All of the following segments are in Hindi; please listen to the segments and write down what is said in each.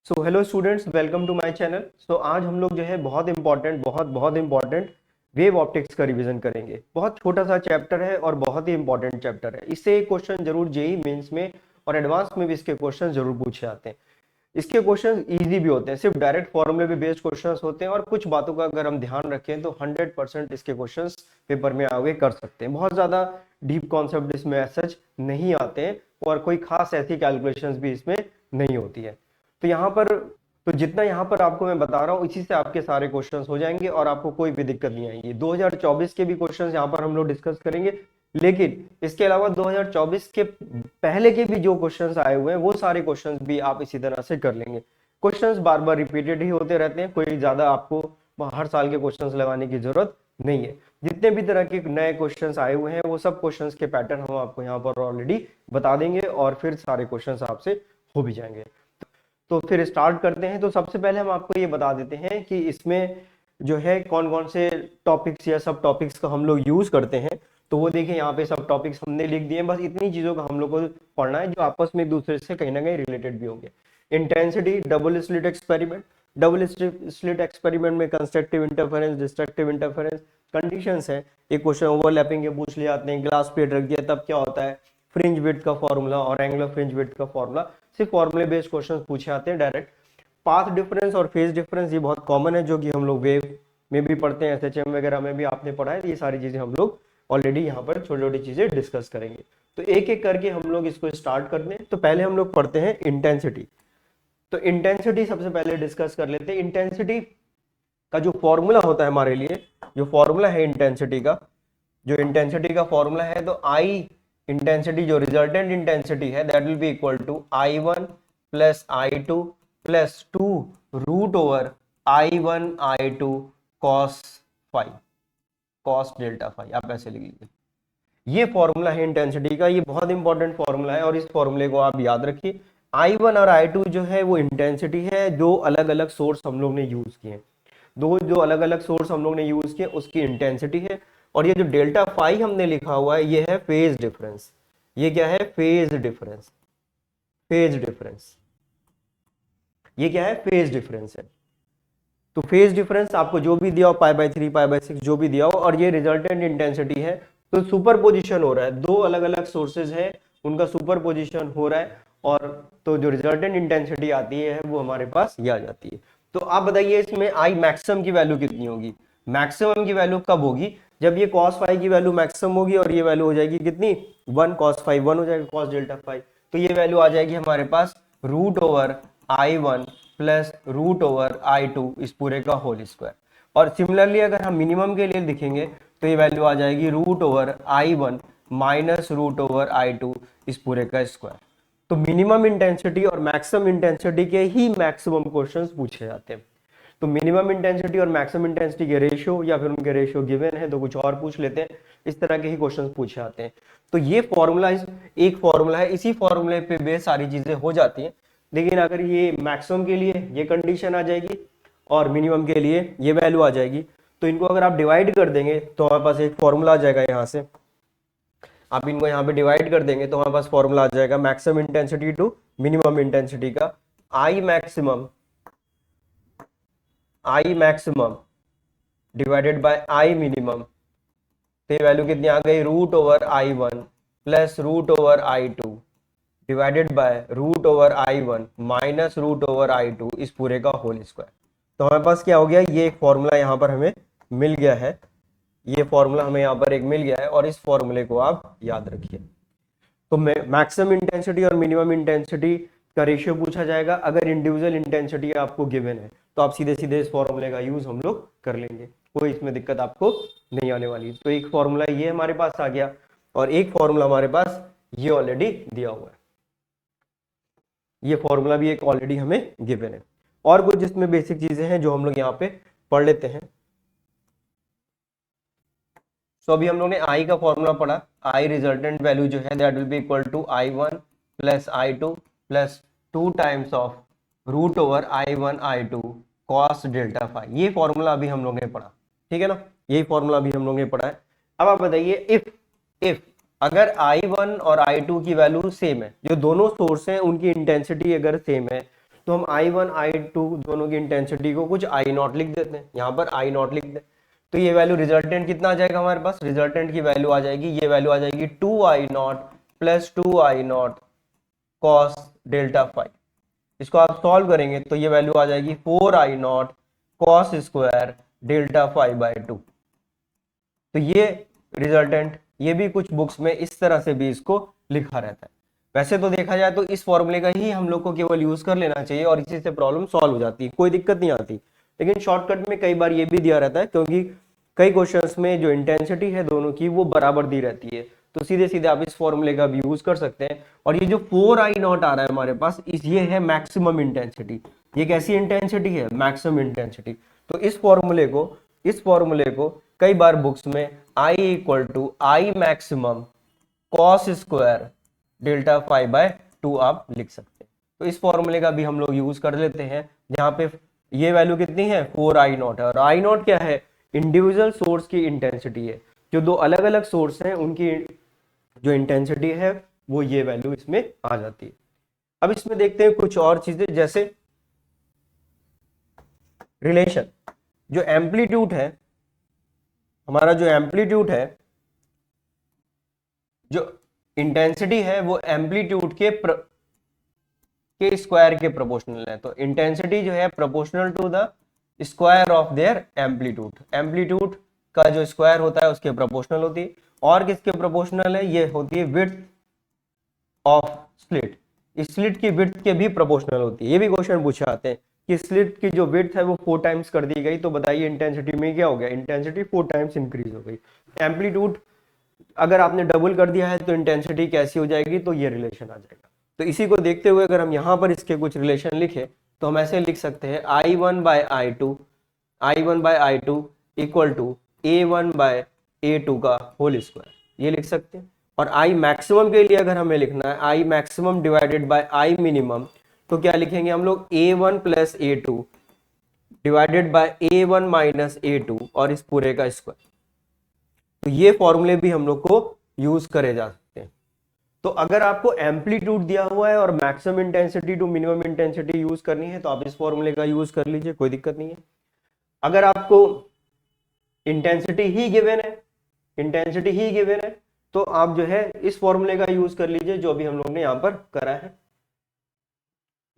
So hello students, welcome to my channel. So आज हम लोग जो है बहुत इंपॉर्टेंट वेव ऑप्टिक्स का रिवीजन करेंगे। बहुत छोटा सा चैप्टर है और बहुत ही इंपॉर्टेंट चैप्टर है। इससे एक क्वेश्चन जरूर जेई मेंस में और एडवांस में भी इसके क्वेश्चन जरूर पूछे जाते हैं। इसके क्वेश्चन इजी भी होते हैं, सिर्फ डायरेक्ट फॉर्मूले पे बेस्ड क्वेश्चंस होते हैं और कुछ बातों का अगर हम ध्यान रखें तो 100% इसके क्वेश्चंस पेपर में आगे कर सकते हैं। बहुत ज्यादा डीप कॉन्सेप्ट इसमें सच नहीं आते हैं और कोई खास ऐसी कैलकुलेशंस भी इसमें नहीं होती है। तो यहाँ पर जितना यहाँ पर आपको मैं बता रहा हूँ इसी से आपके सारे क्वेश्चंस हो जाएंगे और आपको कोई भी दिक्कत नहीं आएगी। 2024 के भी क्वेश्चंस यहाँ पर हम लोग डिस्कस करेंगे, लेकिन इसके अलावा 2024 के पहले के भी जो क्वेश्चंस आए हुए हैं वो सारे क्वेश्चंस भी आप इसी तरह से कर लेंगे। क्वेश्चंस बार बार रिपीटेड ही होते रहते हैं, कोई ज्यादा आपको हर साल के क्वेश्चंस लगाने की जरूरत नहीं है। जितने भी तरह के नए क्वेश्चंस आए हुए हैं वो सब क्वेश्चंस के पैटर्न हम आपको यहाँ पर ऑलरेडी बता देंगे और फिर सारे क्वेश्चंस आपसे हो भी जाएंगे। तो फिर स्टार्ट करते हैं। तो सबसे पहले हम आपको ये बता देते हैं कि इसमें जो है कौन कौन से टॉपिक्स या सब टॉपिक्स का हम लोग यूज करते हैं। तो वो देखिए यहाँ पे सब टॉपिक्स हमने लिख दिए हैं, बस इतनी चीजों का हम लोग को पढ़ना है जो आपस में एक दूसरे से कहीं ना कहीं रिलेटेड भी होंगे। Intensity, double slit experiment. Double slit experiment में constructive interference, destructive interference conditions है। एक क्वेश्चन ओवरलैपिंग के पूछ लिए जाते हैं, ग्लास प्लेट रख दिया तब क्या होता है, फ्रिंज विड्थ का फॉर्मूला और एंगुलर फ्रिंज विड्थ का फॉर्मूला, सिर्फ फॉर्मूले बेस्ड क्वेश्चंस पूछे आते हैं डायरेक्ट। पाथ डिफरेंस और फेज डिफरेंस ये बहुत कॉमन है जो कि हम लोग वेव में भी पढ़ते हैं, एसएचएम वगैरह में भी आपने पढ़ा है। ये सारी चीजें हम लोग ऑलरेडी यहाँ पर छोटी छोटी चीजें डिस्कस करेंगे। तो एक एक करके हम लोग इसको स्टार्ट करते हैं। तो पहले हम लोग पढ़ते हैं इंटेंसिटी। तो इंटेंसिटी सबसे पहले डिस्कस कर लेते हैं। इंटेंसिटी का जो फॉर्मूला होता है हमारे लिए, जो फॉर्मूला है इंटेंसिटी का, जो इंटेंसिटी का फॉर्मूला है, तो आई इंटेंसिटी जो रिजल्टेंट इंटेंसिटी है that will be equal to I1 plus I2 plus 2 root over I1 I2 cos phi, cos delta phi, आप ऐसे लिख लीजिए। ये फॉर्मूला है इंटेंसिटी का, ये बहुत इंपॉर्टेंट फॉर्मूला है और इस फॉर्मूले को आप याद रखिए। I1 और I2 जो है वो इंटेंसिटी है, दो अलग अलग सोर्स हम लोग ने यूज किए, दो जो अलग अलग सोर्स हम लोग ने यूज किए उसकी इंटेंसिटी है। और ये जो डेल्टा फाई हमने लिखा हुआ है ये है फेज डिफरेंस। ये क्या है? Phase difference. फेज डिफरेंस, ये क्या है? फेज डिफरेंस है। तो फेज डिफरेंस आपको जो भी दिया हो, π/3 π/6 जो भी दिया हो, और ये रिजल्टेंट इंटेंसिटी है। तो सुपर पोजिशन हो रहा है, दो अलग अलग सोर्सेज है उनका सुपर पोजिशन हो रहा है, और तो जो रिजल्टेंट इंटेंसिटी आती है वो हमारे पास ये आ जाती है। तो आप बताइए इसमें आई मैक्सिमम की वैल्यू कितनी होगी? मैक्सिमम की वैल्यू कब होगी? जब ये cos फाई की वैल्यू मैक्सिमम होगी और ये वैल्यू हो जाएगी कितनी? 1 cos फाई, 1 हो जाएगा cos डेल्टा फाई। तो ये वैल्यू आ जाएगी हमारे पास root over I1 plus root over I2 इस पूरे का होल स्क्वायर। और सिमिलरली अगर हम मिनिमम के लिए लिखेंगे तो ये वैल्यू आ जाएगी root over I1 minus root over I2 इस पूरे का स्क्वायर। तो मिनिमम इंटेंसिटी और मैक्सिमम इंटेंसिटी के ही मैक्सिमम क्वेश्चंस पूछे जाते हैं। तो मिनिमम इंटेंसिटी और मैक्सिमम इंटेंसिटी के रेशियो या फिर उनके रेशियो गिवन है तो कुछ और पूछ लेते हैं, इस तरह के ही क्वेश्चंस पूछे जाते हैं। तो ये फॉर्मूला एक फॉर्मूला है, इसी फॉर्मूले पे बेस सारी चीजें हो जाती हैं। लेकिन अगर ये मैक्सिमम के लिए ये कंडीशन आ जाएगी और मिनिमम के लिए ये वैल्यू आ जाएगी, तो इनको अगर आप डिवाइड कर देंगे तो हमारे पास एक फॉर्मूला आ जाएगा। यहाँ से आप इनको यहाँ पे डिवाइड कर देंगे तो हमारे पास फॉर्मूला आ जाएगा maximum intensity to minimum intensity का, I maximum divided by I minimum. तो ये वैल्यू कितनी आ गई? Root over I1 plus root over I2 divided by root over I1 minus root over I2 इस पूरे का होल स्क्वायर। तो हमारे पास क्या हो गया? ये एक फॉर्मूला यहाँ पर हमें मिल गया है, ये फॉर्मूला हमें यहाँ पर एक मिल गया है और इस फॉर्मूले को आप याद रखिए। तो मैक्सिमम इंटेंसिटी और मिनिमम इंटेंसिटी का रेशियो पूछा जाएगा। अगर इंडिविजुअल इंटेंसिटी आपको गिवन है तो आप सीधे सीधे इस फॉर्मूले का यूज हम लोग कर लेंगे, कोई इसमें दिक्कत आपको नहीं आने वाली। तो एक फॉर्मूला ये हमारे पास आ गया और एक फॉर्मूला हमारे पास ये ऑलरेडी दिया हुआ है, ये फॉर्मूला भी एक ऑलरेडी हमें गिवन है। और कुछ इसमें बेसिक चीजें हैं जो हम लोग यहाँ पे पढ़ लेते हैं। तो अभी हम लोग ने आई का फॉर्मूला पढ़ा, आई रिजल्टेंट वैल्यू जो है that will be equal to I1 plus I2 plus 2 times of root over I1 I2 cos delta phi. ये फॉर्मूला अभी हम लोग ने पढ़ा, ठीक है ना? यही फॉर्मूला अभी हम लोग ने पढ़ा है। अब आप बताइए इफ अगर I1 और I2 की वैल्यू सेम है, जो दोनों सोर्स हैं उनकी इंटेंसिटी अगर सेम है, तो हम I1 I2 दोनों की इंटेंसिटी को कुछ I0 लिख देते हैं, यहाँ पर I0 लिख दें। तो ये वैल्यू रिजल्टेंट कितना आ जाएगा हमारे पास, रिजल्टेंट की वैल्यू आ जाएगी, ये वैल्यू आ जाएगी 2I0 plus 2I0 cos delta phi. इसको आप सॉल्व करेंगे तो ये वैल्यू आ जाएगी 4I0 cos square delta phi by 2। तो ये रिजल्टेंट, ये भी कुछ बुक्स में इस तरह से भी इसको लिखा रहता है। वैसे तो देखा जाए तो इस फॉर्मूले का ही हम लोग को केवल यूज कर लेना चाहिए और इसी से प्रॉब्लम सॉल्व हो जाती है, कोई दिक्कत नहीं आती। लेकिन शॉर्टकट में कई बार ये भी दिया रहता है, क्योंकि कई क्वेश्चंस में जो इंटेंसिटी है दोनों की वो बराबर दी रहती है, तो सीधे सीधे आप इस फॉर्मूले का भी यूज कर सकते हैं। और ये जो 4I0 आ रहा है हमारे पास, ये है मैक्सिमम इंटेंसिटी। ये कैसी इंटेंसिटी है, मैक्सिमम इंटेंसिटी। तो इस फॉर्मूले को कई बार बुक्स में I equal to I maximum cos square delta phi by 2 आप लिख सकते हैं। तो इस फॉर्मूले का भी हम लोग यूज कर लेते हैं, जहां पे ये वैल्यू कितनी है, 4I0 है। और I0 क्या है, इंडिविजुअल सोर्स की इंटेंसिटी है। जो दो अलग अलग सोर्स हैं उनकी जो इंटेंसिटी है वो ये वैल्यू इसमें आ जाती है। अब इसमें देखते हैं कुछ और चीजें, जैसे रिलेशन। जो एम्पलीट्यूड है हमारा, जो एम्पलीट्यूड है, जो इंटेंसिटी है वो एम्पलीट्यूड के स्क्वायर के प्रोपोर्शनल है। तो इंटेंसिटी जो है proportional to the square of their amplitude. Amplitude का जो स्क्वायर होता है उसके प्रोपोर्शनल होती है। और किसके प्रोपोर्शनल है, ये होती है विड्थ ऑफ स्लिट। स्लिट की विड्थ के भी प्रोपोर्शनल होती है। ये भी क्वेश्चन पूछे आते हैं कि स्लिट की जो विड्थ है वो 4 टाइम्स कर दी गई, तो बताइए इंटेंसिटी में क्या हो गया, इंटेंसिटी 4 टाइम्स इंक्रीज हो गई। एम्पलीट्यूड अगर आपने डबल कर दिया है तो इंटेंसिटी कैसी हो जाएगी, तो ये रिलेशन आ जाएगा। तो इसी को देखते हुए अगर हम यहाँ पर इसके कुछ रिलेशन लिखे तो हम ऐसे लिख सकते हैं I1 by I two equal to A1 by A2 का होल स्क्वायर, ये लिख सकते हैं। और I मैक्सिमम के लिए अगर हमें लिखना है I maximum divided bye I minimum, तो क्या लिखेंगे हम लोग, A1 plus A2 divided by A1 minus A2 और इस पूरे का स्क्वायर। तो ये फॉर्मूले भी हम लोग को यूज करे जा सकते हैं। तो अगर आपको एम्पलीट्यूड दिया हुआ है और maximum intensity to minimum intensity use करनी है तो आप इस फॉर्मूले का यूज कर लीजिए, कोई दिक्कत नहीं है। अगर आपको इंटेंसिटी ही गिवन है तो आप जो है इस फॉर्मूले का यूज कर लीजिए, जो अभी हम लोग ने यहाँ पर करा है।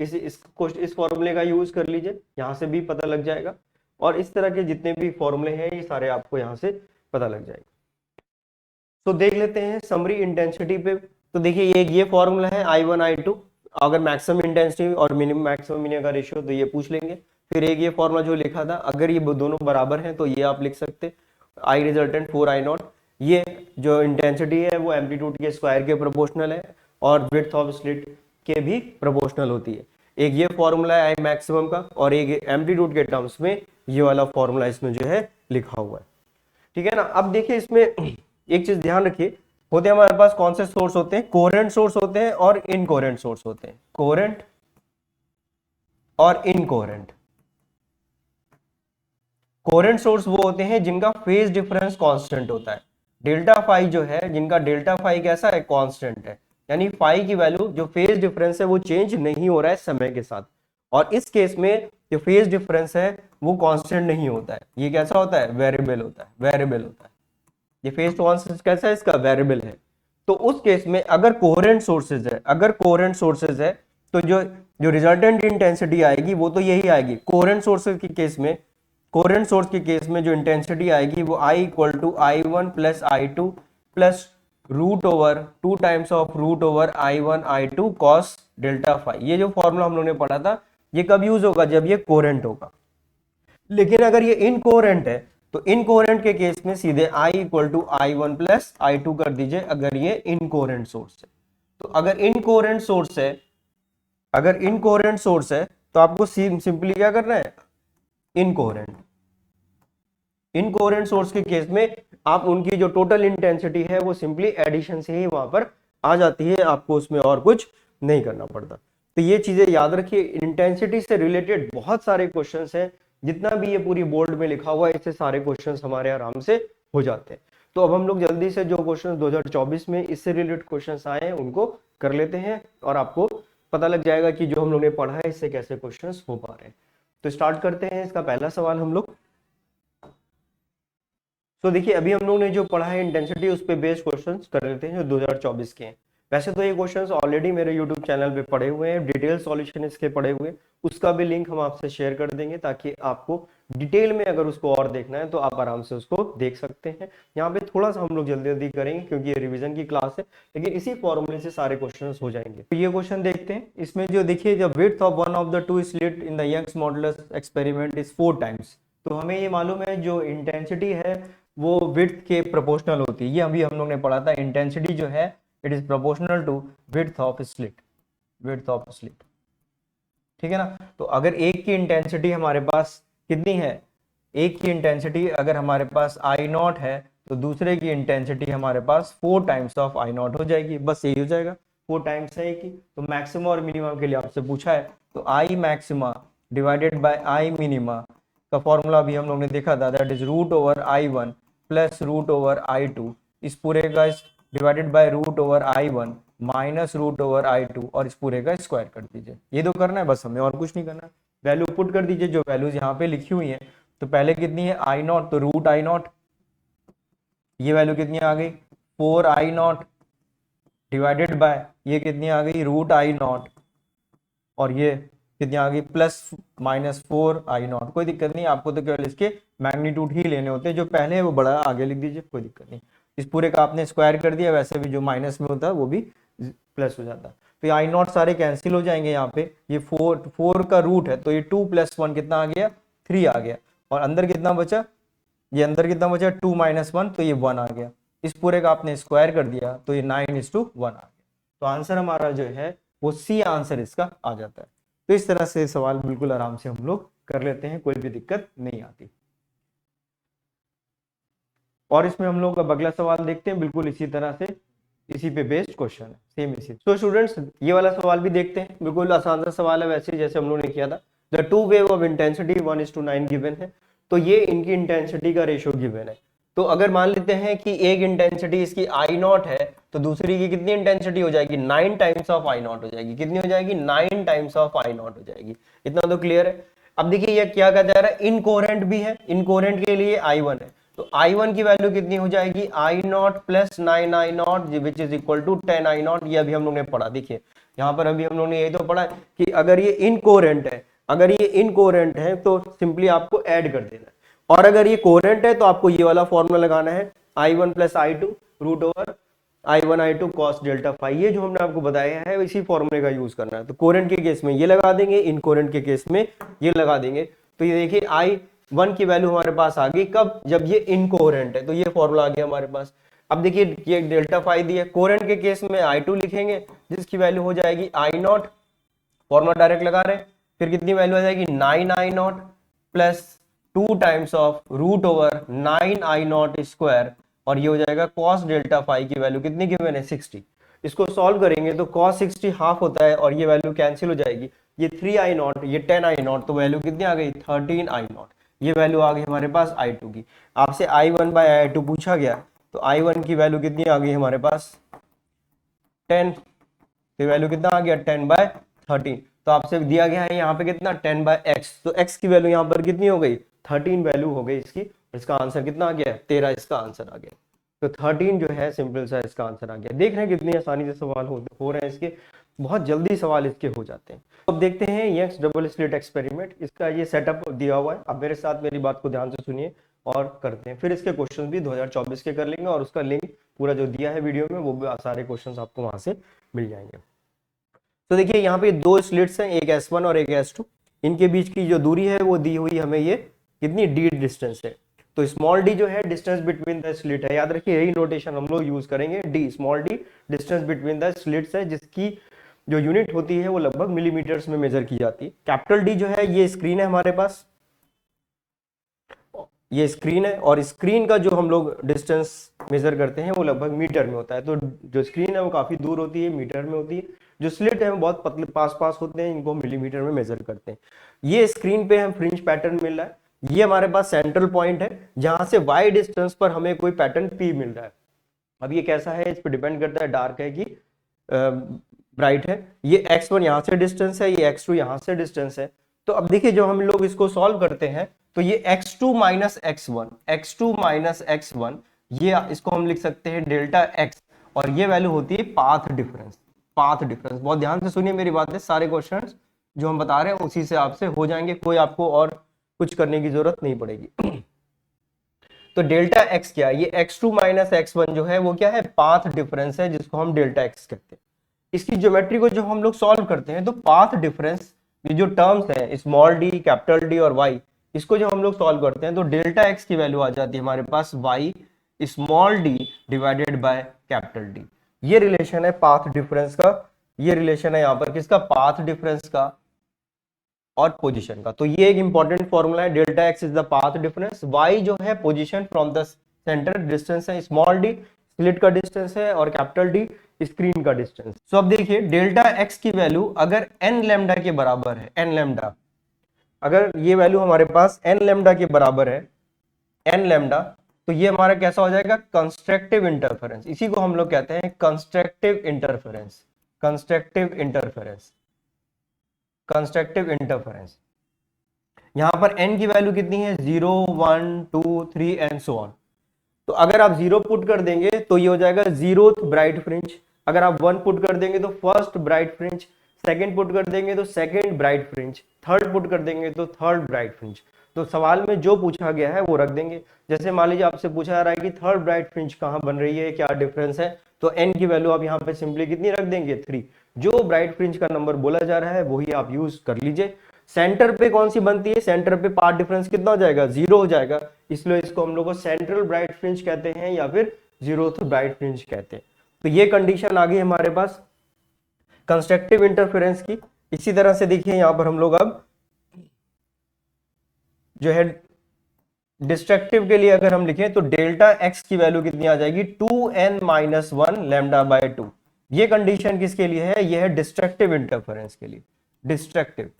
इस फॉर्मूले का यूज कर लीजिए, यहाँ से भी पता लग जाएगा। और इस तरह के जितने भी फॉर्मूले हैं ये सारे आपको यहाँ से पता लग जाएगा। तो देख लेते हैं समरी इंटेंसिटी पे। तो देखिए ये फॉर्मूला है I1 I2, अगर मैक्सिमम इंटेंसिटी और मैक्सिमम मिनिमम का रेशियो तो ये पूछ लेंगे। फिर एक ये फॉर्मूला जो लिखा था, अगर ये दोनों बराबर हैं तो ये आप लिख सकते, I रिजल्टेंट 4I0। ये जो इंटेंसिटी है वो एम्पलीट्यूड के स्क्वायर के प्रोपोर्शनल है और विड्थ ऑफ स्लिट के भी प्रोपोर्शनल होती है। एक ये फॉर्मूला है I मैक्सिमम का, और एक एम्पलीट्यूड के टर्म्स में ये वाला फॉर्मूला इसमें जो है लिखा हुआ है, ठीक है ना। अब देखिए इसमें एक चीज ध्यान रखिए, होते हैं हमारे पास कौन से सोर्स होते हैं, कोहेरेंट सोर्स होते हैं और इनकोहेरेंट सोर्स होते हैं। कोहेरेंट और इनकोहेरेंट। कोहेरेंट सोर्स वो होते हैं जिनका फेज डिफरेंस कांस्टेंट होता है। डेल्टा फाई जो है, जिनका डेल्टा फाई कैसा है, कांस्टेंट है, यानी फाई की वैल्यू जो फेज डिफरेंस है वो चेंज नहीं हो रहा है समय के साथ। और इस केस में जो फेज डिफरेंस है वो कांस्टेंट नहीं होता है, ये कैसा होता है, वेरिएबल होता है। ये फेज कांस्टेंट कैसा है, इसका वेरिएबल है। तो उस केस में अगर कोहेरेंट सोर्सेज है तो जो रिजल्टेंट इंटेंसिटी आएगी वो तो यही आएगी। कोहेरेंट सोर्स के केस में जो इंटेंसिटी आएगी वो I equal to I1 plus I2 plus root over 2 times of root over I1 I2 cos delta phi. ये जो फॉर्मूला हम लोगों ने पढ़ा था ये कब यूज होगा, जब ये कोहेरेंट होगा। लेकिन अगर ये इनकोहेरेंट है तो इनकोहेरेंट के केस में सीधे I equal to I1 plus I2 कर दीजिए, अगर ये इनकोहेरेंट सोर्स है। तो अगर इनकोहेरेंट सोर्स है तो आपको सिंपली क्या करना है, इनकोहेरेंट सोर्स के केस में आप उनकी जो टोटल इंटेंसिटी है वो सिंपली एडिशन से ही वहां पर आ जाती है, आपको उसमें और कुछ नहीं करना पड़ता। तो ये चीजें याद रखिए। इंटेंसिटी से रिलेटेड बहुत सारे क्वेश्चंस हैं, जितना भी ये पूरी बोर्ड में लिखा हुआ है इससे सारे क्वेश्चंस हमारे आराम से हो जाते हैं। तो अब हम लोग जल्दी से जो क्वेश्चन 2024 में इससे रिलेटेड क्वेश्चंस आए हैं उनको कर लेते हैं और आपको पता लग जाएगा कि जो हम लोग ने पढ़ा है इससे कैसे क्वेश्चंस हो पा रहे हैं। तो स्टार्ट करते हैं इसका पहला सवाल हम लोग। तो देखिए अभी हम लोग ने जो पढ़ा है इंटेंसिटी, उस पे बेस्ड क्वेश्चंस कर लेते हैं जो 2024 के हैं। वैसे तो ये क्वेश्चंस ऑलरेडी मेरे यूट्यूब चैनल पे पड़े हुए हैं, डिटेल सॉल्यूशन इसके पड़े हुए हैं, उसका भी लिंक हम आपसे शेयर कर देंगे ताकि आपको डिटेल में अगर उसको और देखना है तो आप आराम से उसको देख सकते हैं। यहाँ पे थोड़ा सा हम लोग जल्दी जल्दी करेंगे क्योंकि ये रिविजन की क्लास है, लेकिन इसी फॉर्मूले से सारे क्वेश्चन हो जाएंगे। तो ये क्वेश्चन देखते हैं। इसमें जो देखिए, the width of one of the two slit in the Young's modulus experiment is 4 times. तो हमें ये मालूम है जो इंटेंसिटी है वो विड्थ के प्रोपोर्शनल होती है। ये अभी हम लोग ने पढ़ा था, इंटेंसिटी जो है it is proportional to width of slit, width of slit, ठीक है ना। तो अगर एक की इंटेंसिटी हमारे पास कितनी है, एक की इंटेंसिटी अगर हमारे पास आई नॉट है तो दूसरे की इंटेंसिटी हमारे पास 4 टाइम्स ऑफ आई नॉट हो जाएगी। बस यही हो जाएगा, 4 टाइम्स है की। तो मैक्सिमा और मिनिमा के लिए आपसे पूछा है, तो I maxima divided by I minima का फॉर्मूला भी हम लोग ने देखा था, that is root over I one plus root over I two, इस पूरे का divided by root over I one minus root over I two, और इस पूरे का स्क्वायर कर दीजिए। ये तो करना है बस, हमें और कुछ नहीं करना। वैल्यू पुट कर दीजिए जो वैल्यूज यहाँ पे लिखी हुई है। तो पहले कितनी है आई नॉट, तो रूट आई नॉट, ये वैल्यू कितनी आ गई 4 आई नॉट डिवाइडेड बाय ये कितनी आ गई रूट आई नॉट, और ये कितनी आ गई प्लस माइनस 4 आई नॉट। कोई दिक्कत नहीं, आपको तो केवल इसके मैग्नीट्यूड ही लेने होते हैं, जो पहले है वो बड़ा आगे लिख दीजिए, कोई दिक्कत नहीं। इस पूरे का आपने स्क्वायर कर दिया, वैसे भी जो माइनस में होता है वो भी प्लस हो जाता है। तो ये आई नॉट सारे कैंसिल हो जाएंगे यहाँ पे। ये 4 का रूट है तो ये 2 + 1 कितना आ गया 3 आ गया, और अंदर कितना बचा, ये अंदर कितना बचा 2 - 1, तो ये 1 आ गया। इस पूरे का आपने स्क्वायर कर दिया तो ये 9:1 आ गया। तो आंसर हमारा जो है वो सी आंसर इसका आ जाता है। तो इस तरह से सवाल बिल्कुल आराम से हम लोग कर लेते हैं, कोई भी दिक्कत नहीं आती। और इसमें हम लोग अब अगला सवाल देखते हैं, बिल्कुल इसी तरह से, इसी पे बेस्ड क्वेश्चन है, सेम इसी। तो स्टूडेंट्स ये वाला सवाल भी देखते हैं, बिल्कुल आसान सा सवाल है, वैसे जैसे हम लोग ने किया था। The two wave of intensity 1:9 given है। तो ये इनकी इंटेंसिटी का रेशियो गिवन है। तो अगर मान लेते हैं कि एक इंटेंसिटी इसकी आई नॉट है तो दूसरी की कितनी इंटेंसिटी हो जाएगी 9 टाइम्स ऑफ आई नॉट हो जाएगी। कितनी हो जाएगी 9 टाइम्स ऑफ आई नॉट हो जाएगी। इतना तो क्लियर है। अब देखिए ये क्या कहा जा रहा है, इनकोरेंट भी है, इनकोरेंट के लिए I1 है। तो I1 की वैल्यू कितनी हो जाएगी I not plus 9 I not which is equal to 10 I not. ये अभी हम लोग ने पढ़ा। देखिए यहाँ पर अभी हम लोग ने यही तो पढ़ा कि अगर ये इनकोरेंट है, अगर ये इनकोरेंट है तो सिंपली आपको ऐड कर देना है, और अगर ये कोरेंट है तो आपको ये वाला फॉर्मूला लगाना है I1 + I2 root over I1 I2 cos delta phi. ये जो हमने आपको बताया है इसी फॉर्मूले का यूज करना है। तो कोरेंट के केस में ये लगा देंगे, इनकोरेंट के केस में ये लगा देंगे। तो ये देखिए I1 की वैल्यू हमारे पास आ गई कब, जब ये इनकोरेंट है, तो ये फॉर्मूला आ गया हमारे पास। अब देखिए ये डेल्टा फाई दी है, कोरेंट के केस में I2 लिखेंगे जिसकी वैल्यू हो जाएगी आई नॉट, फॉर्मूला डायरेक्ट लगा रहे हैं। फिर कितनी वैल्यू आ जाएगी 9 I not plus 2 times of root over 9 I not square, और ये हो जाएगा cos डेल्टा फाई की वैल्यू कितनी गिवन है 60। इसको सॉल्व करेंगे तो cos 60 हाफ होता है और ये वैल्यू कैंसिल हो जाएगी। ये 3 आई नॉट, ये 10 आई नॉट, तो वैल्यू कितनी आ गई 13 आई नॉट। ये वैल्यू आ गई हमारे पास I2 की। आपसे I1/I2 पूछा गया तो I1 की वैल्यू कितनी आ गई हमारे पास 10, तो वैल्यू कितना आ गया 10/13। तो आपसे दिया गया है यहाँ पे कितना 10/x, तो x की वैल्यू यहाँ पर कितनी हो गई 13 वैल्यू हो गई इसकी। इसका आंसर कितना आ गया 13, इसका आंसर आ गया। तो 13 जो है सिंपल सा इसका आंसर आ गया। देख रहे हैं कितनी आसानी से सवाल हो रहे हैं इसके, बहुत जल्दी सवाल इसके हो जाते हैं। अब देखते हैं यंग्स डबल स्लिट एक्सपेरिमेंट, इसका ये सेटअप दिया हुआ है। अब मेरे साथ मेरी बात को ध्यान से सुनिए और करते हैं। फिर इसके क्वेश्चन भी 2024 के कर लेंगे और उसका लिंक पूरा जो दिया है वीडियो में वो भी सारे क्वेश्चन आपको वहां से मिल जाएंगे। तो देखिए यहाँ पे 2 स्लिट्स हैं, एक S1 और एक S2। इनके बीच की जो दूरी है वो दी हुई हमें ये कितनी d डिस्टेंस है। तो स्मॉल d जो है डिस्टेंस बिटवीन द स्लिट है, याद रखिए यही नोटेशन हम लोग यूज करेंगे। d small d distance between the slits है, जिसकी जो यूनिट होती है वो लगभग मिलीमीटर्स में मेजर की जाती है। कैपिटल D जो है ये स्क्रीन है हमारे पास, ये स्क्रीन है, और स्क्रीन का जो हम लोग डिस्टेंस मेजर करते हैं वो लगभग मीटर में होता है। तो जो स्क्रीन है वो काफी दूर होती है, मीटर में होती है। जो स्लिट है वो बहुत पतले पास पास होते हैं, इनको मिलीमीटर में मेजर करते हैं। ये स्क्रीन पे हम फ्रिंज पैटर्न मिल रहा है, ये हमारे पास सेंट्रल पॉइंट है जहां से y डिस्टेंस पर हमें कोई पैटर्न P मिल रहा है। अब ये कैसा है इस पर डिपेंड करता है, डार्क है कि ब्राइट है, ये x1 यहाँ से डिस्टेंस है, ये x2 यहाँ से डिस्टेंस है। तो अब देखिए जब हम लोग इसको सॉल्व करते हैं तो ये x2 minus x1, x2 minus x1, ये इसको हम लिख सकते हैं डेल्टा x, और ये वैल्यू होती है पाथ डिफरेंस। पाथ डिफरेंस, बहुत ध्यान से सुनिए मेरी बातें, सारे क्वेश्चंस जो हम बता रहे हैं उसी से आपसे हो जाएंगे, कोई आपको और कुछ करने की जरूरत नहीं पड़ेगी। तो डेल्टा x क्या है, ये x2 माइनस x1 जो है वो क्या है, पाथ डिफरेंस है, जिसको हम डेल्टा x कहते हैं। इसकी ज्योमेट्री को जो हम लोग सॉल्व करते हैं तो पाथ डिफरेंस, ये जो टर्म्स है स्मॉल डी, कैपिटल डी और y, इसको जो हम लोग सॉल्व करते हैं तो डेल्टा x की वैल्यू आ जाती है हमारे पास y small D divided by capital D. ये रिलेशन है पाथ डिफरेंस का, ये रिलेशन है यहाँ पर किसका, पाथ डिफरेंस का और पोजीशन का। तो ये एक इंपॉर्टेंट फॉर्मूला है, delta x is the path difference, y जो है position from the centre, distance है स्मॉल डी, स्लिट का डिस्टेंस है, और कैपिटल डी स्क्रीन का डिस्टेंस। सो अब देखिए डेल्टा एक्स की वैल्यू अगर n लैम्डा के बराबर है, n लैम्डा, अगर ये वैल्यू हमारे पास n लैम्डा के बराबर है, n लैम्डा, तो ये हमारा कैसा हो जाएगा, कंस्ट्रक्टिव इंटरफेरेंस। इसी को हम लोग कहते हैं constructive interference, constructive interference, constructive interference. यहां पर n की वैल्यू कितनी है, 0 1 2 3 एंड सो ऑन। तो अगर आप 0 पुट कर देंगे तो ये हो जाएगा जीरोथ ब्राइट फ्रिंज, अगर आप 1 पुट कर देंगे तो first bright fringe, second put कर देंगे तो second bright fringe, third put कर देंगे तो थर्ड ब्राइट फ्रिंज। तो सवाल में जो पूछा गया है वो रख देंगे। जैसे मान लीजिए आपसे पूछा जा रहा है कि थर्ड ब्राइट फ्रिंज कहां बन रही है, क्या डिफरेंस है, तो n की वैल्यू आप यहाँ पे सिंपली कितनी रख देंगे, 3। जो ब्राइट फ्रिंज का नंबर बोला जा रहा है वही आप यूज कर लीजिए। सेंटर पे कौन सी बनती है, सेंटर पे पाथ डिफरेंस कितना हो जाएगा, 0 हो जाएगा, इसलिए इसको हम लोग को सेंट्रल ब्राइट फ्रिंज कहते हैं या फिर जीरोथ ब्राइट फ्रिंज कहते हैं। तो ये कंडीशन आ गई हमारे पास कंस्ट्रक्टिव इंटरफेरेंस की। इसी तरह से देखिए यहां पर हम लोग अब जो है डिस्ट्रक्टिव के लिए अगर हम लिखें तो डेल्टा एक्स की वैल्यू कितनी आ जाएगी, 2n माइनस 1 लैम्डा बाय 2। ये कंडीशन किसके लिए है, ये है डिस्ट्रक्टिव इंटरफेरेंस के लिए, डिस्ट्रक्टिव,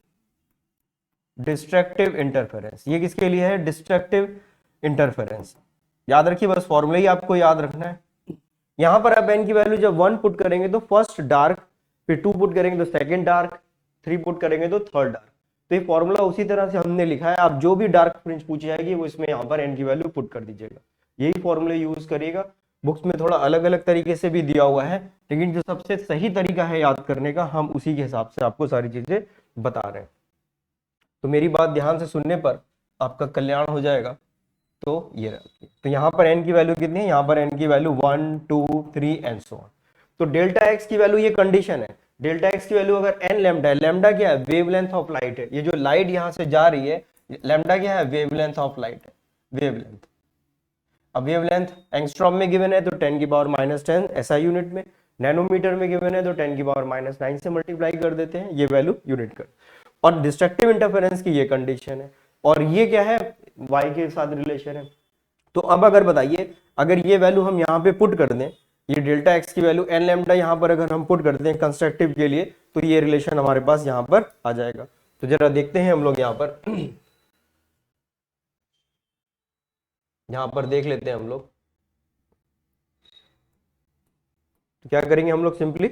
डिस्ट्रक्टिव इंटरफेरेंस, ये किसके लिए है, डिस्ट्रक्टिव इंटरफेरेंस। याद रखिए, बस फॉर्मूला ही आपको याद रखना है। यहां पर आप n की वैल्यू जब 1 पुट करेंगे तो फर्स्ट डार्क, फिर 2 पुट करेंगे तो सेकंड डार्क, 3 पुट करेंगे तो थर्ड डार्क। तो ये फॉर्मूला उसी तरह से हमने लिखा है, आप जो भी डार्क फ्रिंज पूछी जाएगी वो इसमें यहाँ पर n की वैल्यू पुट कर दीजिएगा, यही फॉर्मूला यूज करिएगा। बुक्स में थोड़ा अलग अलग तरीके से भी दिया हुआ है, लेकिन जो सबसे सही तरीका है याद करने का, हम उसी के हिसाब से आपको सारी चीजें बता रहे हैं। तो मेरी बात ध्यान से सुनने पर आपका कल्याण हो जाएगा। तो ये रखिए, तो यहाँ पर n की वैल्यू कितनी है, यहाँ पर n की वैल्यू 1 2 3 एंड सो ऑन। तो डेल्टा x की वैल्यू, ये कंडीशन है, डेल्टा x की वैल्यू अगर n लैम्डा है, लैम्डा क्या है, वेवलेंथ ऑफ लाइट है, ये जो लाइट यहाँ से जा रही है, लैम्डा क्या है, वेवलेंथ ऑफ लाइट है, वेवलेंथ। अब वेवलेंथ एंगस्ट्रॉम में गिवन है तो 10 की पावर -10 SI यूनिट में, नैनोमीटर में गिवन है तो 10 की पावर -9 से मल्टीप्लाई कर देते हैं, ये वैल्यू यूनिट कर। और डिस्ट्रक्टिव इंटरफेरेंस की ये कंडीशन है, और ये क्या है, y के साथ रिलेशन है। तो अब अगर बताइए, अगर ये वैल्यू हम यहाँ पे पुट कर दें, ये डेल्टा एक्स की वैल्यू n लैम्डा यहाँ पर अगर हम पुट करते हैं कंस्ट्रक्टिव के लिए, तो ये रिलेशन हमारे पास यहाँ पर आ जाएगा। तो जरा देखते हैं हम लोग यहाँ पर देख लेते हैं हम लोग। तो क्या करेंगे हम लोग, सिंपली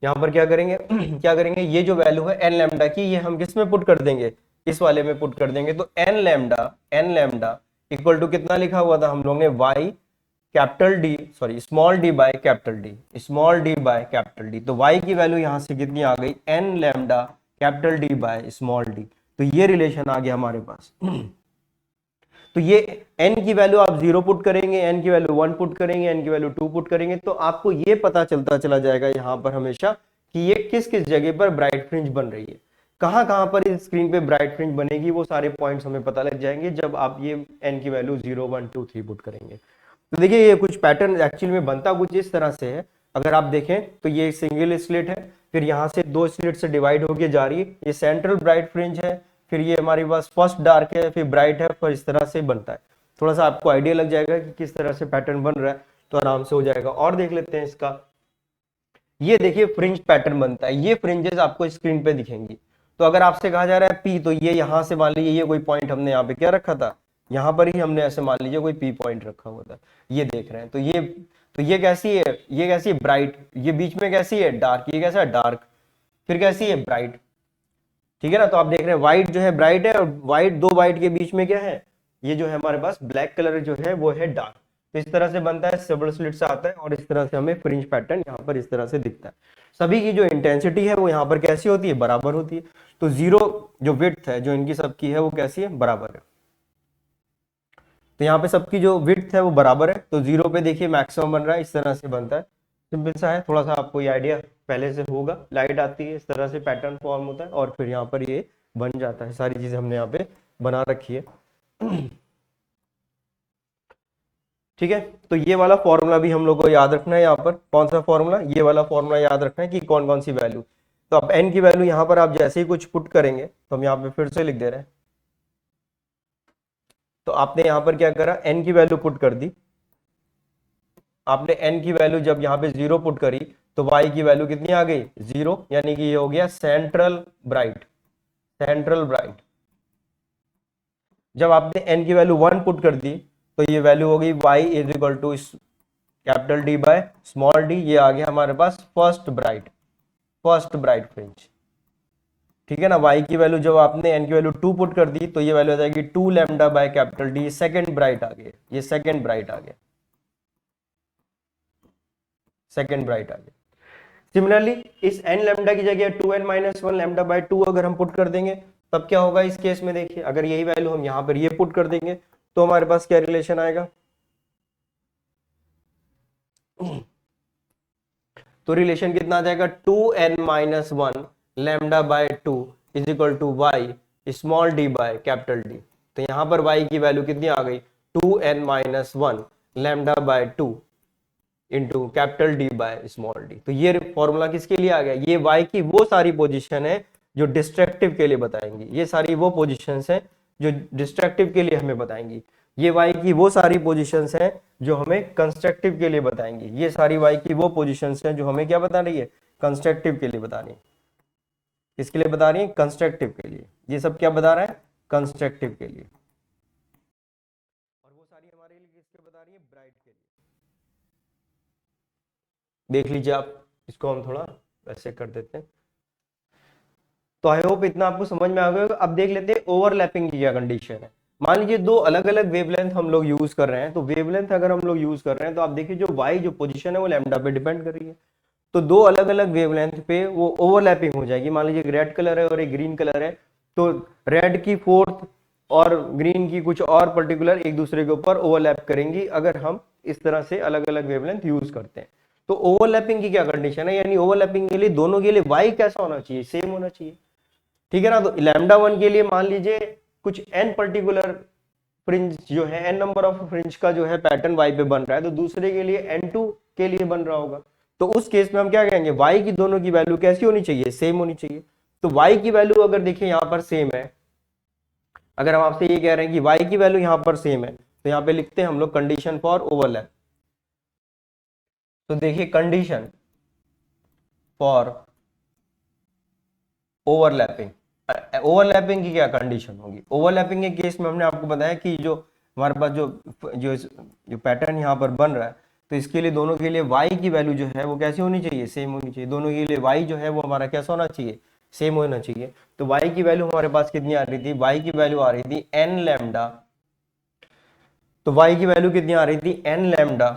यहाँ पर क्या करेंगे क्या करेंगे, ये जो वैल्यू है n लैम्डा की, ये हम किस में पुट कर देंगे, इस वाले में पुट कर देंगे। तो n लैम्डा इक्वल टू कितना लिखा हुआ था हम लोग ने, y capital D, sorry small D by capital D, small D by capital D. तो y की वैल्यू यहां से कितनी आ गई, n lambda capital D by small D. तो ये रिलेशन आ गया हमारे पास। तो ये n की वैल्यू आप 0 पुट करेंगे, n की वैल्यू 1 पुट करेंगे, n की वैल्यू 2 पुट करेंगे, तो आपको ये पता चलता चला जाएगा यहाँ पर हमेशा कि ये किस किस जगह पर ब्राइट फ्रिंज बन रही है, कहां कहां पर इस स्क्रीन पे ब्राइट फ्रिंज बनेगी, वो सारे पॉइंट्स हमें पता लग जाएंगे जब आप ये n की वैल्यू 0 1 2 3 पुट करेंगे। तो देखिए ये कुछ पैटर्न एक्चुअली में बनता कुछ इस तरह से है। अगर आप देखें तो ये सिंगल स्लिट है, फिर यहाँ से 2 स्लिट से डिवाइड होके जा रही है, ये सेंट्रल ब्राइट फ्रिंज है, फिर ये हमारे पास फर्स्ट डार्क है, फिर ब्राइट है, फिर इस तरह से बनता है। थोड़ा सा आपको आइडिया लग जाएगा कि किस तरह से पैटर्न बन रहा है, तो आराम से हो जाएगा। और देख लेते हैं इसका, ये देखिए फ्रिंज पैटर्न बनता है, ये फ्रिंजेस आपको स्क्रीन पे दिखेंगी। तो अगर आपसे कहा जा रहा है P, तो ये यहाँ से मान लीजिए ये कोई पॉइंट हमने यहाँ पे क्या रखा था, यहाँ पर ही हमने ऐसे मान लीजिए कोई P पॉइंट रखा हुआ था, ये देख रहे हैं। तो ये कैसी है, ये कैसी है ब्राइट, ये बीच में कैसी है डार्क, ये कैसा है डार्क, फिर कैसी है ब्राइट, ठीक है ना। तो आप देख रहे हैं व्हाइट जो है ब्राइट है और व्हाइट, दो व्हाइट के बीच में क्या है, ये जो है हमारे पास ब्लैक कलर जो है वो है डार्क। तो इस तरह से बनता है, डबल स्लिट से आता है और इस तरह से हमें फ्रिंज पैटर्न यहाँ पर इस तरह से दिखता है। सभी की जो इंटेंसिटी है वो यहाँ पर कैसी होती है, बराबर होती है। तो जीरो जो विड्थ है जो इनकी सबकी है वो कैसी है, बराबर है। तो यहाँ पे सबकी जो विड्थ है वो बराबर है, तो जीरो पे देखिए मैक्सिमम बन रहा है, इस तरह से बनता है। सिंपल सा है, थोड़ा सा आपको ये आइडिया पहले से होगा। लाइट आती है, इस तरह से पैटर्न फॉर्म होता है और फिर यहाँ पर ये बन जाता है। सारी चीजें हमने यहाँ पे बना रखी है। ठीक है, तो ये वाला फॉर्मूला भी हम लोग को याद रखना है। यहाँ पर कौन सा फॉर्मूला, ये वाला फॉर्मूला याद रखना है कि कौन कौन सी वैल्यू। तो अब एन की वैल्यू यहाँ पर आप जैसे ही कुछ पुट करेंगे तो हम यहाँ पे फिर से लिख दे रहे हैं। तो आपने यहाँ पर क्या करा, एन की वैल्यू पुट कर दी। आपने n की वैल्यू जब यहाँ पे 0 पुट करी तो y की वैल्यू कितनी आ गई, 0, यानी कि ये हो गया सेंट्रल ब्राइट, सेंट्रल ब्राइट। जब आपने n की वैल्यू 1 पुट कर दी तो ये वैल्यू हो गई y is equal to capital D by small d। ये आ गया हमारे पास first bright, first bright fringe, ठीक है ना। y की वैल्यू जब आपने n की वैल्यू 2 पुट कर दी तो ये वैल्यू आ जाएगी 2 lambda by capital D, second bright आ गया, ये सेकंड ब्राइट आ गया, सेकंड ब्राइट आ गया। सिमिलरली इस n लैम्डा की जगह 2n माइनस 1 लैम्डा बाय 2 अगर हम पुट कर देंगे तब क्या होगा इस केस में, देखिए अगर यही वैल्यू हम यहाँ पर ये पुट कर देंगे तो हमारे पास क्या रिलेशन आएगा। तो रिलेशन कितना आ जाएगा, 2n minus 1 lambda by 2 is equal to Y small D by capital D. तो यहाँ पर y की वैल्यू कितनी आ गई, 2n minus 1 lambda by 2 into capital D by small D. तो ये फॉर्मूला किसके लिए आ गया, ये y की वो सारी पोजीशन है जो डिस्ट्रक्टिव के लिए बताएंगी, ये सारी वो पोजीशंस हैं जो डिस्ट्रक्टिव के लिए हमें बताएंगी। ये y की वो सारी पोजीशंस हैं जो हमें कंस्ट्रक्टिव के लिए बताएंगी। ये सारी y की वो पोजीशंस हैं जो हमें क्या बता रही है, कंस्ट्रक्टिव के लिए बता रही है। किसके लिए बता रही है, कंस्ट्रक्टिव के लिए। ये सब क्या बता रहा है, कंस्ट्रक्टिव के लिए। और वो सारी हमारे लिए किसके बता रही है, ब्राइट के लिए। देख लीजिए आप, इसको हम थोड़ा वैसे कर देते हैं। तो आई होप इतना आपको समझ में आ गया। अब देख लेते हैं ओवरलैपिंग की क्या कंडीशन है। मान लीजिए दो अलग अलग वेवलेंथ हम लोग यूज कर रहे हैं। तो वेवलेंथ अगर हम लोग यूज कर रहे हैं तो आप देखिए जो वाई जो पोजीशन है वो लैम्डा पे डिपेंड कर रही है। तो दो अलग अलग वेवलेंथ पे वो ओवरलैपिंग हो जाएगी। मान लीजिए रेड कलर है और एक ग्रीन कलर है, तो रेड की फोर्थ और ग्रीन की कुछ और पर्टिकुलर एक दूसरे के ऊपर ओवरलैप करेंगी अगर हम इस तरह से अलग अलग वेवलेंथ यूज करते हैं। तो ओवरलैपिंग की क्या कंडीशन है, यानी ओवरलैपिंग के लिए दोनों के लिए वाई कैसा होना चाहिए, सेम होना चाहिए, ठीक है ना। तो लैम्डा 1 के लिए मान लीजिए कुछ n पर्टिकुलर फ्रिंज जो है, n नंबर ऑफ फ्रिंज का जो है पैटर्न y पे बन रहा है, तो दूसरे के लिए n2 के लिए बन रहा होगा। तो उस केस में हम क्या कहेंगे, y की दोनों की वैल्यू कैसी होनी चाहिए, सेम होनी चाहिए। तो y की वैल्यू अगर देखिए यहाँ पर सेम है, अगर हम आपसे ये कह रहे हैं कि y की वैल्यू यहाँ पर सेम है, तो यहाँ पे लिखते हैं हम लोग कंडीशन फॉर ओवरलैप। तो देखिए कंडीशन फॉर ओवरलैपिंग, ओवरलैपिंग की क्या कंडीशन होगी। ओवरलैपिंग के केस में हमने आपको बताया कि जो हमारे पास जो जो जो पैटर्न यहाँ पर बन रहा है, तो इसके लिए दोनों के लिए y की वैल्यू जो है वो कैसी होनी चाहिए, सेम होनी चाहिए। दोनों के लिए y जो है वो हमारा कैसा होना चाहिए, सेम होना चाहिए। तो y की वैल्यू हमारे पास कितनी आ रही थी, y की वैल्यू आ रही थी n लैम्डा। तो y की वैल्यू कितनी आ रही थी, n lambda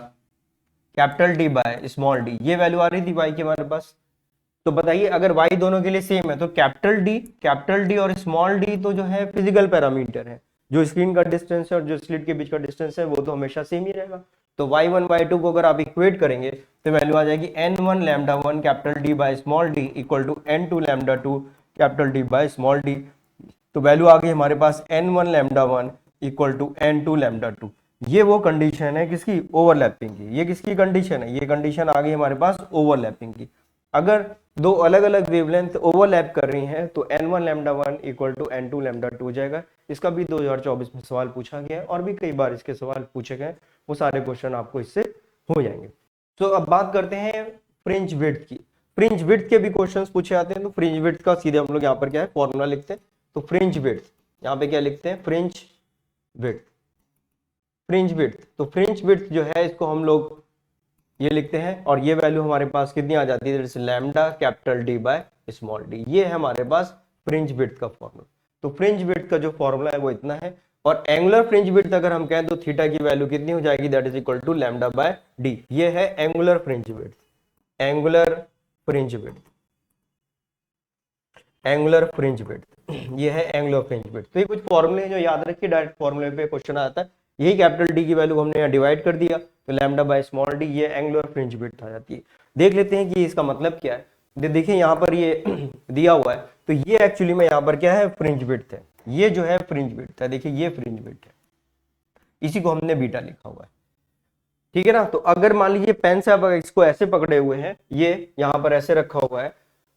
capital D by small d, ये वैल्यू आ रही थी y की हमारे पास। तो बताइए अगर y दोनों के लिए सेम है तो कैपिटल D और स्मॉल d तो जो है फिजिकल पैरामीटर है, जो स्क्रीन का डिस्टेंस है और जो स्लिट के बीच का डिस्टेंस है वो तो हमेशा सेम ही रहेगा। तो y1 y2 को अगर आप इक्वेट करेंगे तो वैल्यू आ जाएगी n1 lambda 1 capital D by small d equal to n2 lambda 2 capital D by small d। तो वैल्यू आ गई हमारे पास n1 lambda 1 equal to n2 lambda 2। ये वो कंडीशन है किसकी, ओवरलैपिंग की। ये किसकी कंडीशन है, ये कंडीशन आ गई हमारे पास ओवरलैपिंग की। अगर दो अलग अलग वेवलेंथ ओवरलैप कर रही हैं तो n1 lambda 1 equal to n2 lambda 2 हो जाएगा। इसका भी 2024 में सवाल पूछा गया है और भी कई बार इसके सवाल पूछे गए, वो सारे क्वेश्चन आपको इससे हो जाएंगे। तो अब बात करते हैं फ्रिंज विड्थ की। फ्रिंज विड्थ के भी क्वेश्चंस पूछे जाते हैं। तो फ्रिंज विड्थ का सीधे हम लोग यहाँ पर क्या है फॉर्मूला लिखते हैं। तो फ्रिंज विड्थ यहाँ पे क्या लिखते हैं, फ्रिंज विड्थ, फ्रिंज विड्थ। तो फ्रिंज विड्थ जो है इसको हम लोग ये लिखते हैं, और ये वैल्यू हमारे पास कितनी आ जाती है, lambda capital D by small D. ये है हमारे पास फ्रिंज विड्थ का फॉर्मूला। तो फ्रिंज विड्थ का जो फॉर्मूला है वो इतना है, और एंगुलर फ्रिंज विड्थ अगर हम कहें तो थीटा की वैल्यू कितनी हो जाएगी, that is equal to lambda by D. ये है angular fringe width, angular fringe width, angular fringe width, ये है एंगुलर फ्रिंज विड्थ। तो ये कुछ फॉर्मूले हैं जो याद रखिए, डायरेक्ट फॉर्मूले पे क्वेश्चन आता है। यही कैपिटल डी की वैल्यू हमने यहाँ डिवाइड कर दिया, तो लैम्डा बाय स्मॉल डी, ये एंगुलर फ्रिंज विड्थ आ जाती है। देख लेते हैं कि इसका मतलब क्या है। देखिए यहाँ पर ये दिया हुआ है, तो ये एक्चुअली में यहाँ पर क्या है, फ्रिंज विड्थ है। ये जो है फ्रिंज विड्थ है, देखिए ये फ्रिंज विड्थ है, इसी को हमने बीटा लिखा हुआ है, ठीक है ना। तो अगर मान लीजिए पेन से आप इसको ऐसे पकड़े हुए हैं, ये यहाँ पर ऐसे रखा हुआ है,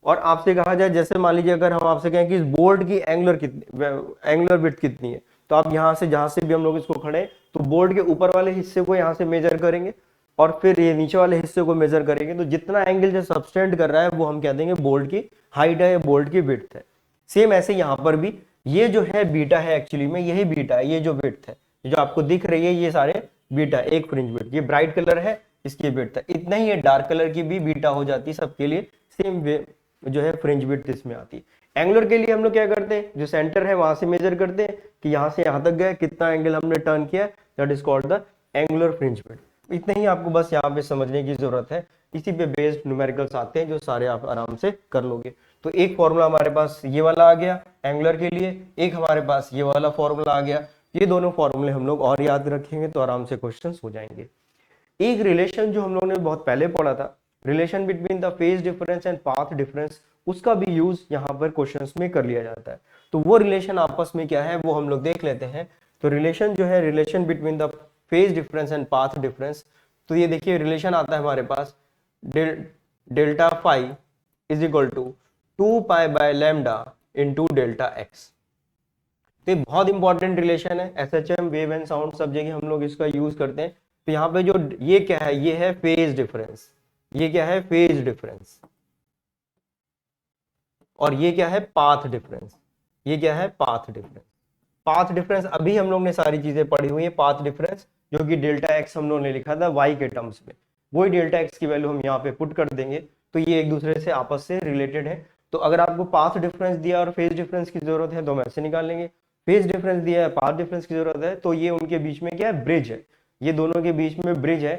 और आपसे कहा जाए, जैसे मान लीजिए अगर हम आपसे कहें कि इस बोर्ड की एंगुलर विड्थ कितनी है, तो आप यहाँ से जहां से भी हम लोग इसको खड़े, तो बोर्ड के ऊपर वाले हिस्से को यहाँ से मेजर करेंगे, और फिर ये नीचे वाले हिस्से को मेजर करेंगे, तो जितना एंगल जो सबस्टेंड कर रहा है वो हम कह देंगे बोर्ड की हाइट है या बोर्ड की विड्थ है। सेम ऐसे यहाँ पर भी ये जो है बीटा है, एक्चुअली में यही बीटा है, ये जो विड्थ है जो आपको दिख रही है, ये सारे बीटा, एक फ्रिंज विड्थ, ये ब्राइट कलर है इसकी विड्थ है, इतना ही है। डार्क कलर की भी बीटा हो जाती है सबके लिए, सेम वे जो है फ्रिंज विड्थ इसमें आती है। एंगुलर के लिए हम लोग क्या करते हैं, जो सेंटर है वहां से मेजर करते हैं कि यहाँ से यहाँ तक गए, कितना एंगल हमने टर्न किया, that is called the angular fringe width. इतना ही आपको बस यहाँ पे समझने की जरूरत है। इसी पे बेस्ड न्यूमेरिकल्स आते हैं जो सारे आप आराम से कर लोगे। तो एक फॉर्मूला हमारे पास ये वाला आ गया एंगुलर के लिए, एक हमारे पास ये वाला फॉर्मूला आ गया। ये दोनों फॉर्मूले हम लोग और याद रखेंगे तो आराम से क्वेश्चंस हो जाएंगे। एक रिलेशन जो हम लोगों ने बहुत पहले पढ़ा था, relation between the phase difference and path difference, उसका भी यूज यहाँ पर क्वेश्चंस में कर लिया जाता है। तो वो रिलेशन आपस में क्या है वो हम लोग देख लेते हैं। तो रिलेशन जो है, relation between the phase difference and path difference, तो ये देखिए रिलेशन आता है हमारे पास, delta phi is equal to 2 pi by lambda into delta x. तो ये बहुत इंपॉर्टेंट रिलेशन है, एसएचएम, वेव एंड साउंड सब जगह हम लोग इसका यूज करते हैं। तो यहाँ पे जो ये क्या है, ये है फेज डिफरेंस, ये क्या है फेज डिफरेंस, और ये क्या है पाथ डिफरेंस, ये क्या है पाथ डिफरेंस। पाथ डिफरेंस अभी हम लोग ने सारी चीजें पढ़ी हुई है। पाथ डिफरेंस जो कि डेल्टा एक्स हम लोग ने लिखा था वाई के टर्म्स में, वही डेल्टा एक्स की वैल्यू हम यहाँ पे पुट कर देंगे, तो ये एक दूसरे से आपस से रिलेटेड है। तो अगर आपको पाथ डिफरेंस दिया और फेज डिफरेंस की जरूरत है तो हम ऐसे निकाल लेंगे, फेज डिफरेंस दिया है, पाथ डिफरेंस की जरूरत है, तो ये उनके बीच में क्या है, ब्रिज है, ये दोनों के बीच में ब्रिज है।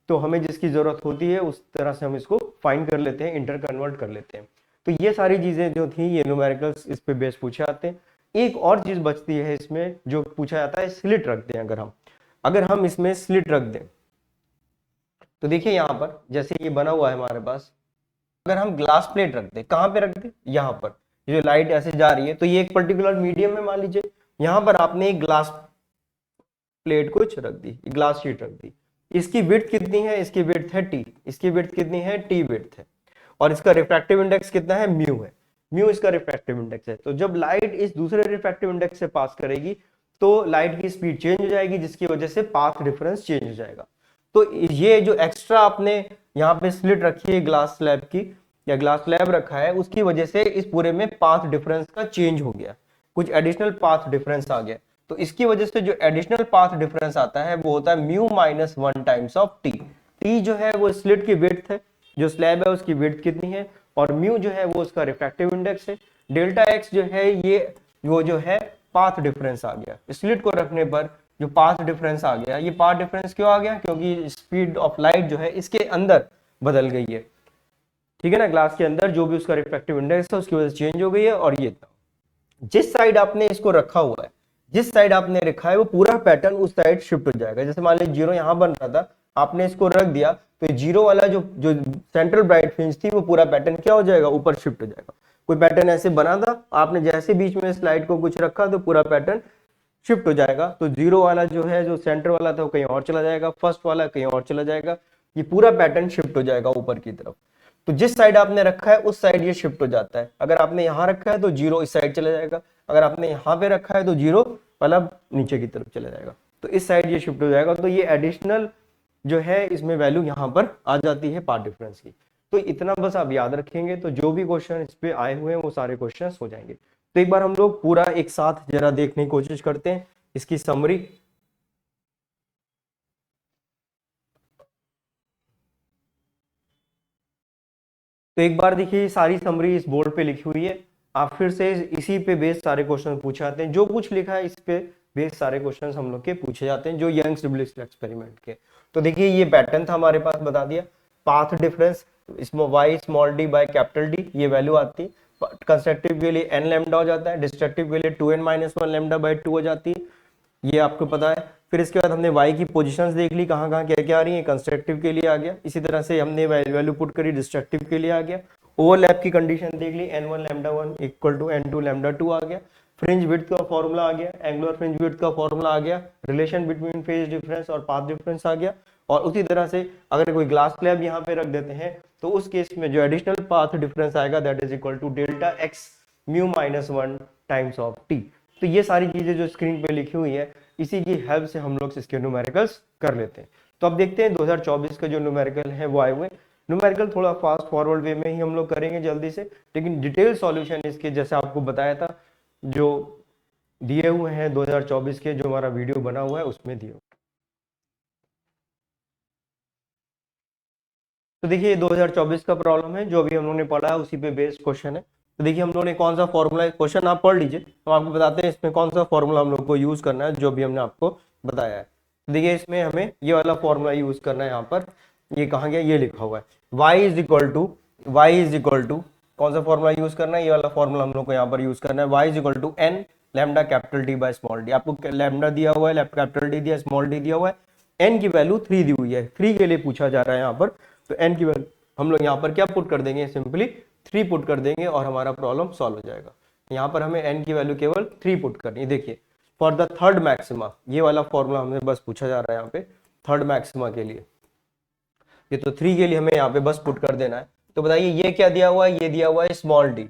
तो हमें जिसकी जरूरत होती है उस तरह से हम इसको फाइंड कर लेते हैं, इंटर कन्वर्ट कर लेते हैं। तो ये सारी चीजें जो थी ये न्यूमेरिकल्स इस पे बेस पूछे आते हैं। एक और चीज बचती है इसमें जो पूछा जाता है, स्लिट रख दें। अगर हम इसमें स्लिट रख दें तो देखिए यहाँ पर जैसे ये बना हुआ है हमारे पास, अगर हम ग्लास प्लेट रख दें, कहाँ पे रख दें, यहाँ पर, जो लाइट ऐसे जा रही है, तो ये एक पर्टिकुलर मीडियम में मान लीजिए यहाँ पर आपने एक ग्लास प्लेट कुछ रख दी, ग्लास शीट रख दी। इसकी विड्थ कितनी है, इसकी विड्थ है टी, इसकी विड्थ कितनी है, टी विड्थ है, और इसका रिफ्रैक्टिव इंडेक्स कितना है, म्यू है, म्यू इसका रिफ्रैक्टिव इंडेक्स है। तो जब लाइट इस दूसरे रिफ्रैक्टिव इंडेक्स से पास करेगी तो लाइट की स्पीड चेंज हो जाएगी, जिसकी वजह से पाथ डिफरेंस चेंज हो जाएगा। तो ये जो एक्स्ट्रा आपने यहाँ पे स्लिट रखी है ग्लास स्लैब की, या ग्लास स्लैब रखा है, उसकी वजह से इस पूरे में पाथ डिफरेंस का चेंज हो गया, कुछ एडिशनल पाथ डिफरेंस आ गया। तो इसकी वजह से जो एडिशनल पाथ डिफरेंस आता है वो होता है mu minus 1 times of T. T जो है वो स्लिट की विड्थ है, जो स्लैब है उसकी विड्थ कितनी है, और म्यू जो है वो उसका रिफ्रैक्टिव इंडेक्स है। डेल्टा एक्स जो है ये वो जो है पाथ डिफरेंस आ गया। स्लिट को रखने पर जो पाथ डिफरेंस आ गया, ये पाथ डिफरेंस क्यों आ गया, क्योंकि स्पीड ऑफ लाइट जो है इसके अंदर बदल गई है, ठीक है ना, ग्लास के अंदर जो भी उसका रिफ्रैक्टिव इंडेक्स है उसकी वजह से चेंज हो गई है। और ये जिस साइड आपने इसको रखा हुआ है, जिस साइड आपने रखा है वो पूरा पैटर्न उस साइड शिफ्ट हो जाएगा। जैसे मान लीजिए जीरो यहाँ बन रहा था, आपने इसको रख दिया, तो जीरो वाला जो जो सेंट्रल ब्राइट फ्रिंज थी वो पूरा पैटर्न क्या हो जाएगा, ऊपर शिफ्ट हो जाएगा। कोई पैटर्न ऐसे बना था, आपने जैसे बीच में स्लाइड को कुछ रखा तो पूरा पैटर्न शिफ्ट हो जाएगा। तो जीरो वाला जो है, जो सेंटर वाला था वो कहीं और चला जाएगा, फर्स्ट वाला कहीं और चला जाएगा, ये पूरा पैटर्न शिफ्ट हो जाएगा ऊपर की तरफ। तो जिस साइड आपने रखा है उस साइड ये शिफ्ट हो जाता है। अगर आपने यहाँ रखा है तो जीरो इस साइड चला जाएगा, अगर आपने यहाँ पे रखा है तो जीरो वाला नीचे की तरफ चला जाएगा, तो इस साइड ये शिफ्ट हो जाएगा। तो ये एडिशनल जो है इसमें वैल्यू यहाँ पर आ जाती है पाथ डिफरेंस की। तो इतना बस आप याद रखेंगे तो जो भी क्वेश्चन इस पे आए हुए हैं वो सारे क्वेश्चन हो जाएंगे। तो एक बार हम लोग पूरा एक साथ जरा देखने की कोशिश करते हैं इसकी समरी। तो एक बार देखिए ये सारी समरी इस बोर्ड पे लिखी हुई है, आप फिर से इसी पे बेस सारे क्वेश्चन पूछे जाते हैं, जो कुछ लिखा है इस पे बेस सारे क्वेश्चन हम लोग के पूछे जाते हैं जो यंग्स डब्ल्यू एक्सपेरिमेंट के। तो देखिए ये पैटर्न था हमारे पास, बता दिया path difference Y small D by capital D, ये वैल्यू आती है। कंस्ट्रक्टिव के लिए n लैम्डा हो जाता है, डिस्ट्रक्टिव के लिए 2n-1 लैम्डा बाय 2 हो जाती है, ये आपको पता है। फिर इसके बाद हमने y की पोजीशंस देख ली, कहाँ कहाँ क्या क्या आ रही है, कंस्ट्रक्टिव के लिए आ गया, इसी तरह से हमने वैल्यू पुट करी डिस्ट्रक्टिव के लिए आ गया। ओवरलैप की कंडीशन देख ली, n1 lambda 1 equal to n2 lambda 2 आ गया। फ्रिंज विड्थ का फॉर्मूला आ गया, एंगुलर फ्रिंज विड्थ का फॉर्मूला आ गया, रिलेशन बिटवीन फेज डिफरेंस और पाथ डिफरेंस आ गया। और उसी तरह से अगर कोई ग्लास स्लैब यहाँ पे रख देते हैं तो उस केस में जो एडिशनल पाथ डिफरेंस आएगा that is equal to delta x mu minus 1 times of t। तो ये सारी चीजें जो स्क्रीन पे लिखी हुई है इसी की हेल्प से हम लोग इसके न्यूमेरिकल्स कर लेते हैं। तो अब देखते हैं 2024 का जो न्यूमेरिकल है वो आए हुए। न्यूमेरिकल थोड़ा फास्ट फॉरवर्ड वे में ही हम लोग करेंगे जल्दी से, लेकिन डिटेल सॉल्यूशन इसके जैसे आपको बताया था जो दिए हुए हैं 2024 के, जो हमारा वीडियो बना हुआ है उसमें दिए। तो देखिए 2024 का प्रॉब्लम है जो अभी हम लोगों ने पढ़ा है उसी पे बेस्ड क्वेश्चन है। तो देखिए हम लोगों ने कौन सा फॉर्मूला, क्वेश्चन आप पढ़ लीजिए, हम आपको बताते हैं इसमें कौन सा फॉर्मूला हम लोग को यूज करना है जो भी हमने आपको बताया है। तो देखिए इसमें हमें ये वाला फॉर्मूला यूज करना है, यहाँ पर ये कहाँ गया, ये लिखा हुआ है y इज इक्वल टू कौन सा फॉर्मूला यूज करना है, ये वाला फॉर्मूला हम लोग को यहाँ पर यूज करना है, y is equal to n lambda capital D by small D. आपको लैम्डा दिया हुआ है, कैपिटल डी दिया, स्मॉल डी दिया हुआ है, n की वैल्यू 3 दी हुई है, 3 के लिए पूछा जा रहा है यहाँ पर। तो n की वैल्यू हम लोग यहाँ पर क्या पुट कर देंगे, सिंपली 3 पुट कर देंगे और हमारा प्रॉब्लम सॉल्व हो जाएगा। यहाँ पर हमें n की वैल्यू केवल 3 पुट करनी है। देखिए फॉर द थर्ड मैक्सिमा, ये वाला फॉर्मूला हमें बस पूछा जा रहा है यहाँ पे थर्ड मैक्सिमा के लिए, ये तो 3 के लिए हमें यहाँ पे बस पुट कर देना है। तो बताइए ये क्या दिया हुआ है, ये दिया हुआ है स्मॉल डी,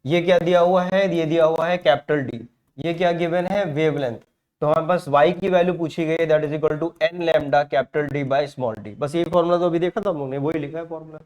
ये क्या दिया हुआ है, ये दिया हुआ है कैपिटल डी, ये क्या गिवन है वेवलेंथ। तो हमारे पास y की वैल्यू पूछी गई है that is equal to n lambda capital D by small D. बस यही फॉर्मूला तो अभी देखा था हम लोगों ने, वही लिखा है फॉर्मूला।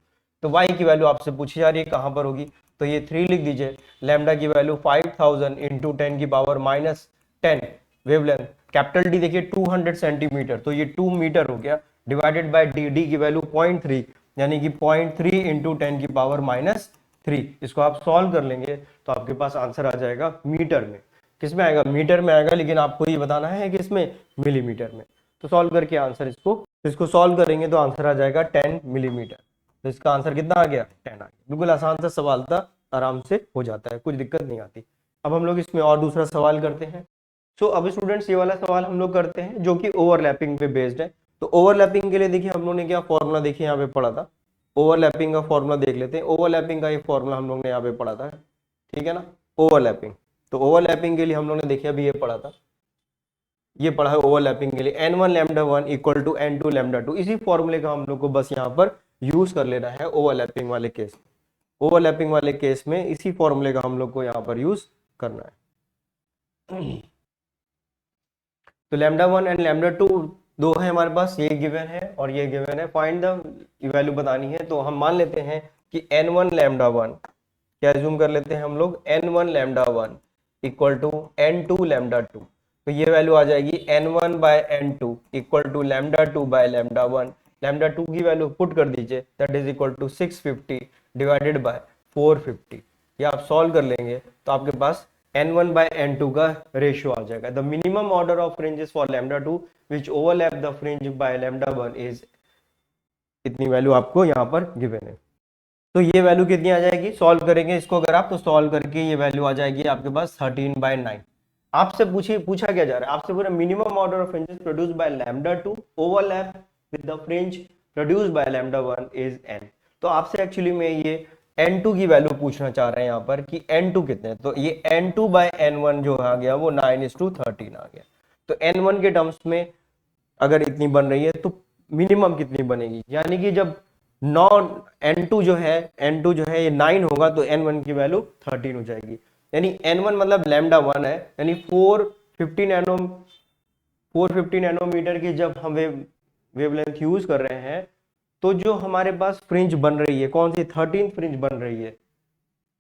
तो y की वैल्यू आपसे पूछी जा रही है कहां पर होगी, तो ये 3 लिख दीजिए, लैम्डा की वैल्यू 5000 इंटू 10 की power minus 10 wavelength, capital D देखिए 200 सेंटीमीटर, तो ये 2 मीटर हो गया, डिवाइडेड बाय डी, डी की वैल्यू 0.3 यानी कि 0.3 इंटू 10 की पावर माइनस 3। इसको आप सॉल्व कर लेंगे तो आपके पास आंसर आ जाएगा मीटर में, किस में आएगा, मीटर में आएगा, लेकिन आपको ये बताना है कि इसमें मिलीमीटर में। तो सॉल्व करके आंसर इसको सॉल्व करेंगे तो आंसर आ जाएगा 10 मिलीमीटर। तो इसका आंसर कितना आ गया, 10 आ गया। बिल्कुल आसान सा सवाल था, आराम से हो जाता है, कुछ दिक्कत नहीं आती। अब हम लोग इसमें और दूसरा सवाल करते हैं। सो अब स्टूडेंट्स ये वाला सवाल हम लोग करते हैं जो कि ओवरलैपिंग पे बेस्ड है। तो ओवरलैपिंग के लिए देखिए हम लोग ने क्या फॉर्मूला देखिए यहाँ पे पढ़ा था, ओवरलैपिंग का फॉर्मूला देख लेते हैं। ओवरलैपिंग का ये फॉर्मूला हम लोग ने यहाँ पे पढ़ा था, ठीक है ना, ओवरलैपिंग। तो ओवरलैपिंग के लिए हम लोग ने देखिए अभी ये पढ़ा था, ये पढ़ा है ओवरलैपिंग के लिए n1 lambda 1 equal to n2 lambda 2। इसी फॉर्मूले का हम लोग को बस यहाँ पर यूज कर लेना है ओवरलैपिंग वाले केस में। ओवरलैपिंग वाले केस में इसी फॉर्मूले का हम लोग को यहाँ पर यूज करना है। तो लैम्डा 1 एंड लैम्डा 2 दो है हमारे पास, ये गिवन है और ये गिवन है, फाइंड द वैल्यू बतानी है। तो हम मान लेते हैं कि n1 लैम्डा 1, क्या एज्यूम कर लेते हैं हम लोग, n1 lambda 1 equal to n2 lambda 2। तो ये वैल्यू आ जाएगी n1 by n2 equal to lambda 2 by lambda 1। Lambda 2 की वैल्यू पुट कर दीजिए that is equal to 650 divided by 450। ये आप सॉल्व कर लेंगे तो आपके पास n1 by n2 का रेशियो आ जाएगा। The minimum order of fringes for lambda 2 which overlap the fringe bye lambda 1 is, इतनी वैल्यू आपको यहाँ पर गिवन है। तो ये वैल्यू कितनी आ जाएगी, सॉल्व करेंगे इसको अगर आप, तो सॉल्व करके ये वैल्यू आ जाएगी आपके पास 13/9। आपसे पूछा क्या जा रहा है, आपसे पूरा minimum order of fringes produced by lambda 2 overlap with the fringe produced by lambda 1 is n। तो आपसे एक्चुअली में ये n2 की वैल्यू पूछना चाह रहे हैं यहाँ पर कि n2 कितने, तो ये n2 बाय n1 जो आ गया वो 9:13 आ गया। तो n1 के टर्म्स में अगर इतनी बन रही है तो मिनिमम कितनी बनेगी, यानी कि जब n2 जो है ये 9 होगा तो n1 की वैल्यू 13 हो जाएगी। यानी n1 मतलब लैम्डा 1 है, यानी 450 नैनोमीटर की जब हम वेवलेंथ यूज कर रहे हैं तो जो हमारे पास फ्रिंज बन रही है, कौन सी 13 फ्रिंज बन रही है,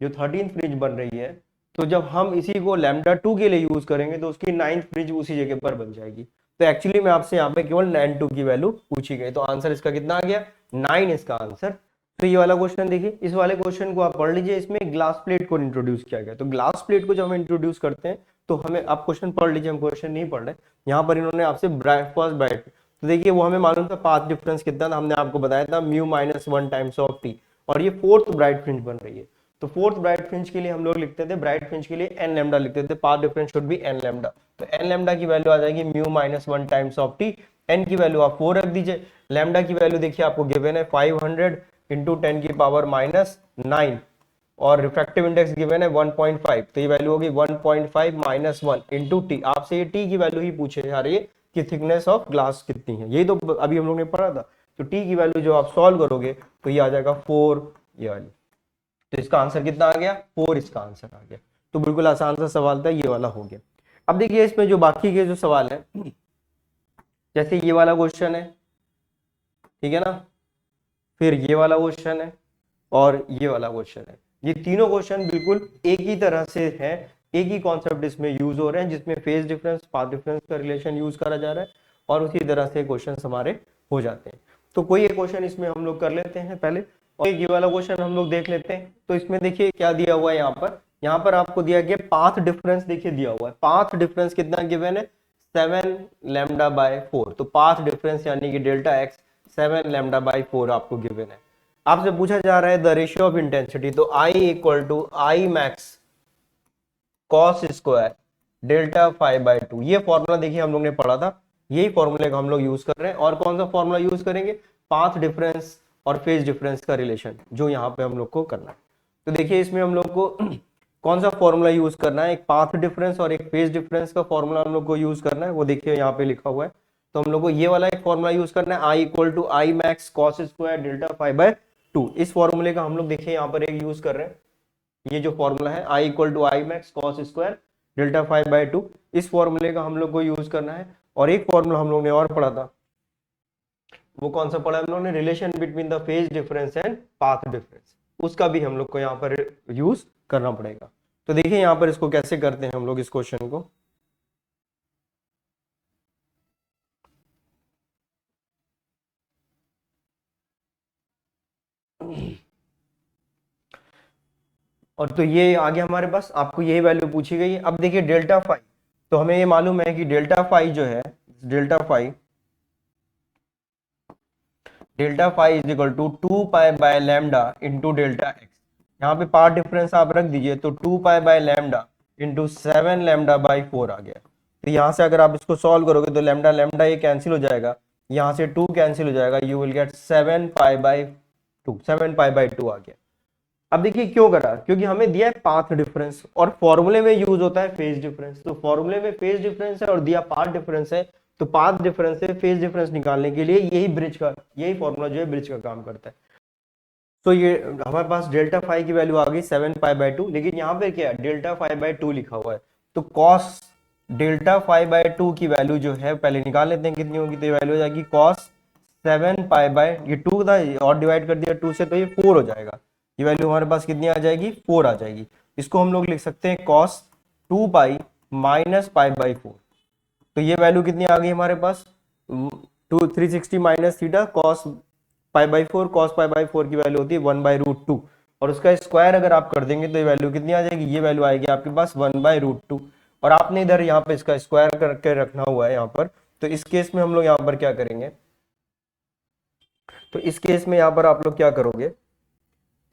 जो 13 फ्रिंज बन रही है, तो जब हम इसी को लैम्डा 2 के लिए यूज करेंगे तो उसकी 9th फ्रिंज उसी जगह पर बन जाएगी। तो एक्चुअली में आपसे यहाँ पे केवल 9.2 की वैल्यू पूछी गई, तो आंसर इसका कितना आ गया, 9 इसका आंसर। तो ये वाला क्वेश्चन देखिए, इस वाले क्वेश्चन को आप पढ़ लीजिए। इसमें ग्लास प्लेट को इंट्रोड्यूस किया गया। तो ग्लास प्लेट को जब हम इंट्रोड्यूस करते हैं तो हमें, आप क्वेश्चन पढ़ लीजिए, हम क्वेश्चन नहीं पढ़ रहे। यहाँ पर इन्होंने आपसे फर्स्ट ब्राइट, तो देखिए वो हमें मालूम था पाथ डिफरेंस कितना था, हमने आपको बताया था mu minus 1 times of T, और ये फोर्थ ब्राइट फ्रिंज बन रही है। तो फोर्थ ब्राइट फ्रिंज के लिए हम लोग लिखते थे, ब्राइट फ्रिंज के लिए एन लेमडा लिखते थे, path difference should be N lambda. तो एन लेमडा की वैल्यू आ जाएगी mu minus 1 times of T. N की वैल्यू आप 4 रख दीजिए। लेमडा की वैल्यू देखिए आपको गिवन है 500 इंटू 10 की पावर माइनस 9, और रिफ्रैक्टिव इंडेक्स गिवन है 1.5, तो ये वैल्यू होगी 1.5 माइनस 1 इंटू टी। आपसे ये टी की वैल्यू ही पूछे जा रही है कि थिकनेस ऑफ ग्लास कितनी है, यही तो अभी हम लोग ने पढ़ा था। तो टी की वैल्यू जो आप सॉल्व करोगे तो ये आ जाएगा 4, ये वाली। तो इसका आंसर कितना आ गया, 4 इसका आंसर आ गया। तो बिल्कुल आसान सा सवाल था, ये वाला हो गया। अब देखिए इसमें जो बाकी के जो सवाल है, जैसे ये वाला क्वेश्चन है, ठीक है ना, फिर ये वाला क्वेश्चन है और ये वाला क्वेश्चन है। ये तीनों क्वेश्चन बिल्कुल एक ही तरह से है, एक ही कॉन्सेप्ट इसमें यूज हो रहे हैं, जिसमें फेज डिफरेंस पाथ डिफरेंस का रिलेशन यूज करा जा रहा है, और उसी तरह से क्वेश्चन हमारे हो जाते हैं। तो कोई एक क्वेश्चन इसमें हम लोग कर लेते हैं पहले, और ये वाला क्वेश्चन हम लोग देख लेते हैं। तो इसमें देखिए क्या दिया हुआ है, यहाँ पर आपको दिया गया पाथ डिफरेंस, देखिए दिया हुआ है पाथ डिफरेंस कितना गिवन है, 7 लैम्डा बाय 4। तो पाथ डिफरेंस यानी कि डेल्टा एक्स 7 लैम्डा बाय 4 आपको गिवन है। आपसे पूछा जा रहा है द रेशियो ऑफ इंटेंसिटी, तो I equal to I max cos square delta 5/2। ये फॉर्मूला देखिए हम लोग ने पढ़ा था, यही फॉर्मूले का हम लोग यूज कर रहे हैं। और कौन सा फॉर्मूला यूज करेंगे, पाथ डिफरेंस और फेज डिफरेंस का रिलेशन, जो यहाँ पे हम लोग को करना है। तो देखिए इसमें हम लोग को कौन सा फॉर्मूला यूज करना है, एक पाथ डिफरेंस और एक फेज डिफरेंस का फॉर्मूला हम लोग को यूज करना है, वो देखिए यहाँ पे लिखा हुआ है। तो हम लोग को ये वाला एक फॉर्मूला यूज करना है, I equal to I max cos square delta 5/2। इस फॉर्मूले का हम लोग देखिए यहाँ पर एक यूज कर रहे हैं, ये जो फॉर्मूला है I equal to I max cos square delta 5/2, इस फॉर्मूले का हम लोग को यूज करना है। और एक फॉर्मूला हम लोग ने और पढ़ा था, वो कौन सा पढ़ा हम लोग ने, relation between the phase difference and path difference, उसका भी हम लोग को यहाँ पर यूज करना पड़ेगा। तो देखिए यहाँ पर इसको कैसे करते हैं हम लोग इस क्वेश्चन को। और तो ये आगे हमारे पास आपको यही वैल्यू पूछी गई है। अब देखिए डेल्टा फाई, तो हमें ये मालूम है कि डेल्टा फाई जो है, delta phi is equal to 2 pi lambda into delta X. यहाँ पे पार्ट डिफरेंस आप रख दीजिए, तो 2 pi lambda into 7 lambda by 4 आ गया। तो यहाँ से अगर आप इसको सॉल्व करोगे तो लैम्डा लैम्डा ये कैंसिल हो जाएगा, यहाँ से 2 कैंसिल हो जाएगा, you will get 7 pi by 2, 7 pi by 2 आ गया। अब देखिए क्यों करा, क्योंकि हमें दिया है पाथ डिफरेंस और फॉर्मूले में यूज होता है फेज डिफरेंस। तो फॉर्मूले में फेज डिफरेंस है और दिया पाथ डिफरेंस है, तो पाथ डिफरेंस से फेज डिफरेंस निकालने के लिए यही फॉर्मूला जो है ब्रिज का काम करता है। तो ये हमारे पास डेल्टा फाई की वैल्यू आ गई 7 पाई बाई 2, लेकिन यहाँ पे क्या है, डेल्टा 5/2 लिखा हुआ है। तो कॉस डेल्टा 5/2 की वैल्यू जो है पहले निकाल लेते हैं कितनी होगी। तो ये वैल्यू हो जाएगी कॉस 7 पाई बाई, ये 2 था और डिवाइड कर दिया 2 से, तो ये 4 हो जाएगा। ये वैल्यू हमारे पास कितनी आ जाएगी, 4 आ जाएगी। इसको हम लोग लिख सकते हैं कॉस 2 पाई माइनस पाई/4। तो ये वैल्यू कितनी आ गई हमारे पास, 360 माइनस थीटा कॉस पाई/4, कॉस पाई/4 की वैल्यू होती है 1/√2, और उसका स्क्वायर अगर आप कर देंगे तो ये वैल्यू कितनी आ जाएगी, ये वैल्यू आएगी आपके पास 1/√2। और आपने इधर यहाँ पे इसका स्क्वायर करके रखना हुआ है यहाँ पर। तो इस केस में हम लोग यहाँ पर क्या करेंगे, तो इस केस में यहाँ पर आप लोग क्या करोगे,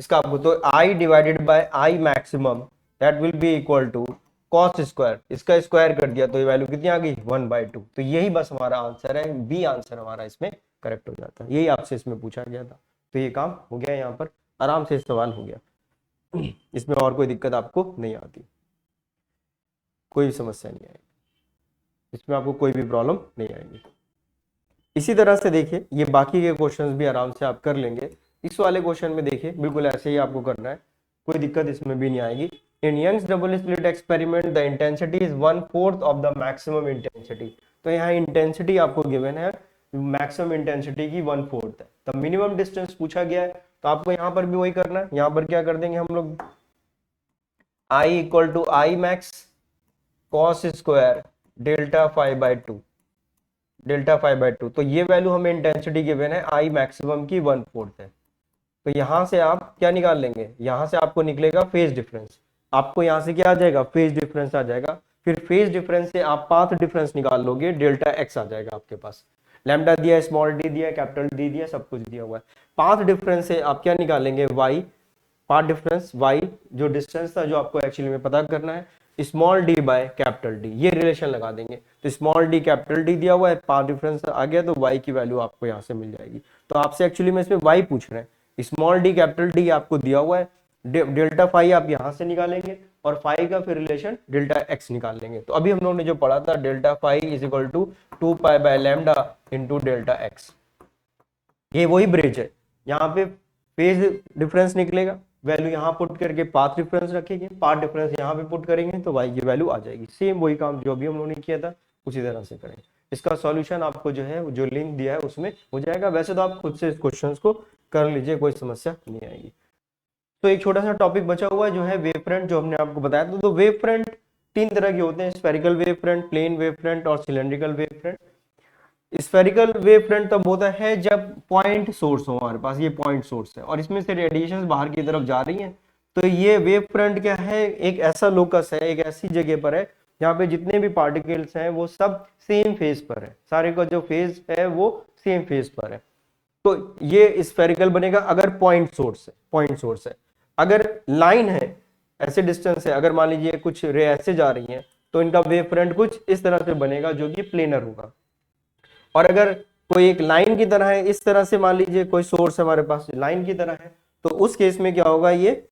इसका आपको तो I divided by I maximum that will be equal to cos square, इसका स्क्वायर कर दिया तो ये वैल्यू कितनी आ गई 1/2। तो यही बस हमारा आंसर है, बी आंसर हमारा इसमें करेक्ट हो जाता है। यही आपसे इसमें पूछा गया था, तो ये काम हो गया, यहाँ पर आराम से सवाल हो गया। इसमें और कोई दिक्कत आपको नहीं आती, कोई भी समस्या नहीं आएगी इसमें, आपको कोई भी प्रॉब्लम नहीं आएगी। इसी तरह से देखिए ये बाकी के क्वेश्चंस भी आराम से आप कर लेंगे। इस वाले क्वेश्चन में देखिए बिल्कुल ऐसे ही आपको करना है, कोई दिक्कत इसमें भी नहीं आएगी। In Young's double slit experiment the intensity is 1/4 of the maximum intensity. तो यहाँ इंटेंसिटी आपको गिवन है, मैक्सिमम इंटेंसिटी की 1/4 है। तो मिनिमम डिस्टेंस पूछा गया है, तो आपको यहाँ पर भी वही करना है। यहाँ पर क्या कर देंगे हम लोग, I equal to I max cos square delta 5/2, delta 5/2। तो ये वैल्यू हमें इंटेंसिटी गिवन है आई मैक्सिमम की 1/4 है। तो यहाँ से आप क्या निकाल लेंगे, यहाँ से आपको निकलेगा फेज डिफरेंस, आपको यहाँ से क्या आ जाएगा, फेज डिफरेंस आ जाएगा। फिर फेज डिफरेंस से आप पाथ डिफरेंस निकाल लोगे, डेल्टा एक्स आ जाएगा आपके पास। लैम्डा दिया, स्मॉल डी दिया, कैपिटल डी दिया, सब कुछ दिया हुआ है। पाथ डिफरेंस से आप क्या निकालेंगे, वाई, पाथ डिफरेंस वाई, जो डिस्टेंस था जो आपको एक्चुअली में पता करना है, small D by capital D, ये रिलेशन लगा देंगे। तो स्मॉल डी कैपिटल डी दिया हुआ है, पाथ डिफरेंस आ गया, तो वाई की वैल्यू आपको यहाँ से मिल जाएगी। तो आपसे एक्चुअली में इसमें वाई पूछ रहे हैं, स्मॉल डी कैपिटल डी आपको दिया हुआ है, डेल्टा फाई आप यहाँ से निकालेंगे और फाई का फिर रिलेशन डेल्टा एक्स निकाल लेंगे। तो अभी हम लोगों ने जो पढ़ा था, delta phi is equal to 2 pi by lambda into delta X, ये वही ब्रिज है। यहाँ पे फेज डिफरेंस निकलेगा, वैल्यू यहाँ पुट करके पाथ डिफरेंस रखेंगे, पाथ डिफरेंस यहाँ पे पुट करेंगे तो वाई की वैल्यू आ जाएगी। सेम वही काम जो भी हम लोगों ने किया था उसी तरह से करेंगे। इसका सॉल्यूशन आपको जो है, जो लिंक दिया है उसमें हो जाएगा। वैसे तो आप खुद से इस क्वेश्चन को कर लीजिए, कोई समस्या नहीं आएगी। तो एक छोटा सा टॉपिक बचा हुआ है जो है वेव फ्रंट, जो हमने आपको बताया था। तो वेव फ्रंट तीन तरह के होते हैं, spherical wave front, plane wave front और cylindrical wave front. Spherical wave front तब होता है जब पॉइंट सोर्स हो हमारे पास, ये पॉइंट सोर्स है और इसमें से रेडिएशन बाहर की तरफ जा रही हैं। तो ये वेव फ्रंट क्या है, एक ऐसा लोकस है, एक ऐसी जगह पर है जहाँ पे जितने भी पार्टिकल्स हैं वो सब सेम फेज पर है, सारे का जो फेज है वो सेम फेज पर है। तो ये स्फेरिकल बनेगा अगर पॉइंट सोर्स है, पॉइंट सोर्स है। अगर लाइन है, ऐसे डिस्टेंस है, अगर मान लीजिए कुछ रे ऐसे जा रही हैं तो इनका वेव फ्रंट कुछ इस तरह से बनेगा जो कि प्लेनर होगा। और अगर कोई एक लाइन की तरह है, इस तरह से मान लीजिए कोई सोर्स हमारे पास लाइन की तरह है, तो उस केस में क्या होगा, ये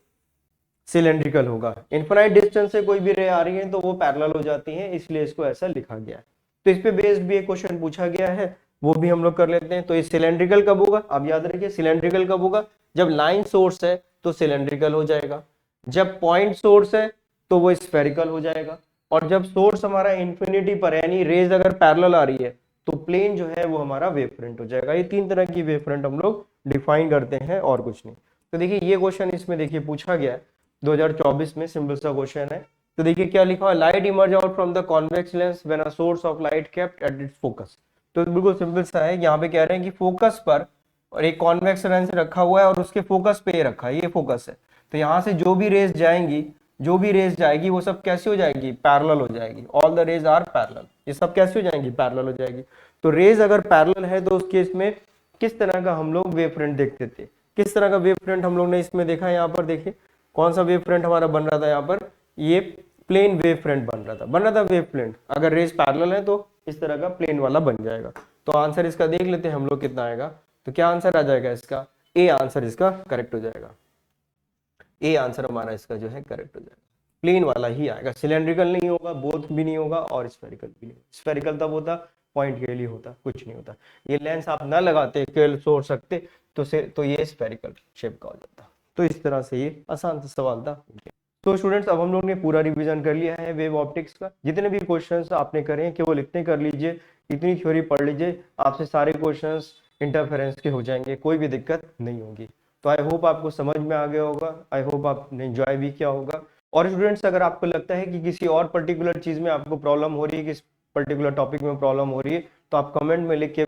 सिलेंड्रिकल होगा। इनफाइनाइट डिस्टेंस से कोई भी रे आ रही है तो वो पैरेलल हो जाती है, इसलिए इसको ऐसा लिखा गया है। तो इस पे बेस्ड भी एक क्वेश्चन पूछा गया है, वो भी हम लोग कर लेते हैं। तो ये सिलेंड्रिकल कब होगा, अब याद रखिए सिलेंड्रिकल कब होगा, जब लाइन सोर्स है तो सिलेंड्रिकल हो जाएगा, जब पॉइंट सोर्स है तो वो स्फेरिकल हो जाएगा, और जब सोर्स हमारा इंफिनिटी पर है, यानी रेज अगर पैरेलल आ रही है तो प्लेन जो है वो हमारा वेव फ्रंट हो जाएगा। ये तीन तरह की वेव फ्रंट हम लोग डिफाइन करते हैं और कुछ नहीं। तो देखिए ये क्वेश्चन इसमें देखिए पूछा गया है 2024 में, सिंपल सा क्वेश्चन है। तो देखिए क्या लिखा है, light emerge out from the convex lens when a source of light kept at its focus. तो बिल्कुल सिंपल सा है, यहाँ पे कह रहे हैं कि फोकस पर और एक कॉन्वेक्स लेंस रखा हुआ है और उसके फोकस पे रखा है, ये फोकस है। तो यहाँ से जो भी रेज जाएंगी, जो भी रेज जाएगी वो सब कैसे हो जाएगी, पैरेलल हो जाएगी। All the rays are parallel, ये सब कैसे हो जाएंगी, पैरेलल हो जाएगी। तो रेज अगर पैरेलल है तो उस केस में किस तरह का हम लोग वेव फ्रंट देखते थे, किस तरह का वेव फ्रंट हम लोग ने इसमें देखा है। यहाँ पर देखिए कौन सा वेव फ्रंट हमारा बन रहा था, यहाँ पर ये प्लेन वेव फ्रंट बन रहा था वेव फ्रंट। अगर रेज पैरेलल है तो इस तरह का प्लेन वाला बन जाएगा। तो आंसर इसका देख लेते हैं हम लोग कितना आएगा। तो क्या आंसर आ जाएगा इसका, ए आंसर इसका करेक्ट हो जाएगा। ए आंसर हमारा इसका जो है करेक्ट हो जाएगा, प्लेन वाला ही आएगा, सिलेंड्रिकल नहीं होगा, बोथ भी नहीं होगा और स्फेरिकल भी नहीं। स्फेरिकल तब होता पॉइंट के लिए होता, कुछ नहीं होता। ये लेंस आप ना लगाते, केवल सोच सकते तो ये स्फेरिकल शेप का हो जाता। तो इस तरह से ये आसान सा सवाल था। तो स्टूडेंट्स अब हम लोग ने पूरा रिवीजन कर लिया है वेव ऑप्टिक्स का। जितने भी क्वेश्चंस आपने करे हैं केवल इतने कर लीजिए, इतनी थ्योरी पढ़ लीजिए, आपसे सारे क्वेश्चंस इंटरफेरेंस के हो जाएंगे, कोई भी दिक्कत नहीं होगी। तो आई होप आपको समझ में आ गया होगा, आई होप आपने एंजॉय भी किया होगा। और स्टूडेंट्स अगर आपको लगता है कि किसी और पर्टिकुलर चीज में आपको प्रॉब्लम हो रही है, किस पर्टिकुलर टॉपिक में प्रॉब्लम हो रही है, तो आप कमेंट में लिख के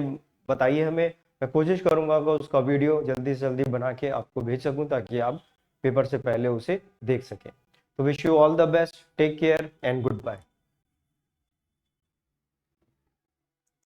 बताइए हमें। मैं कोशिश करूंगा कि उसका वीडियो जल्दी से जल्दी बना के आपको भेज सकूं ताकि आप पेपर से पहले उसे देख सकें। तो wish you all the best, take care and good bye.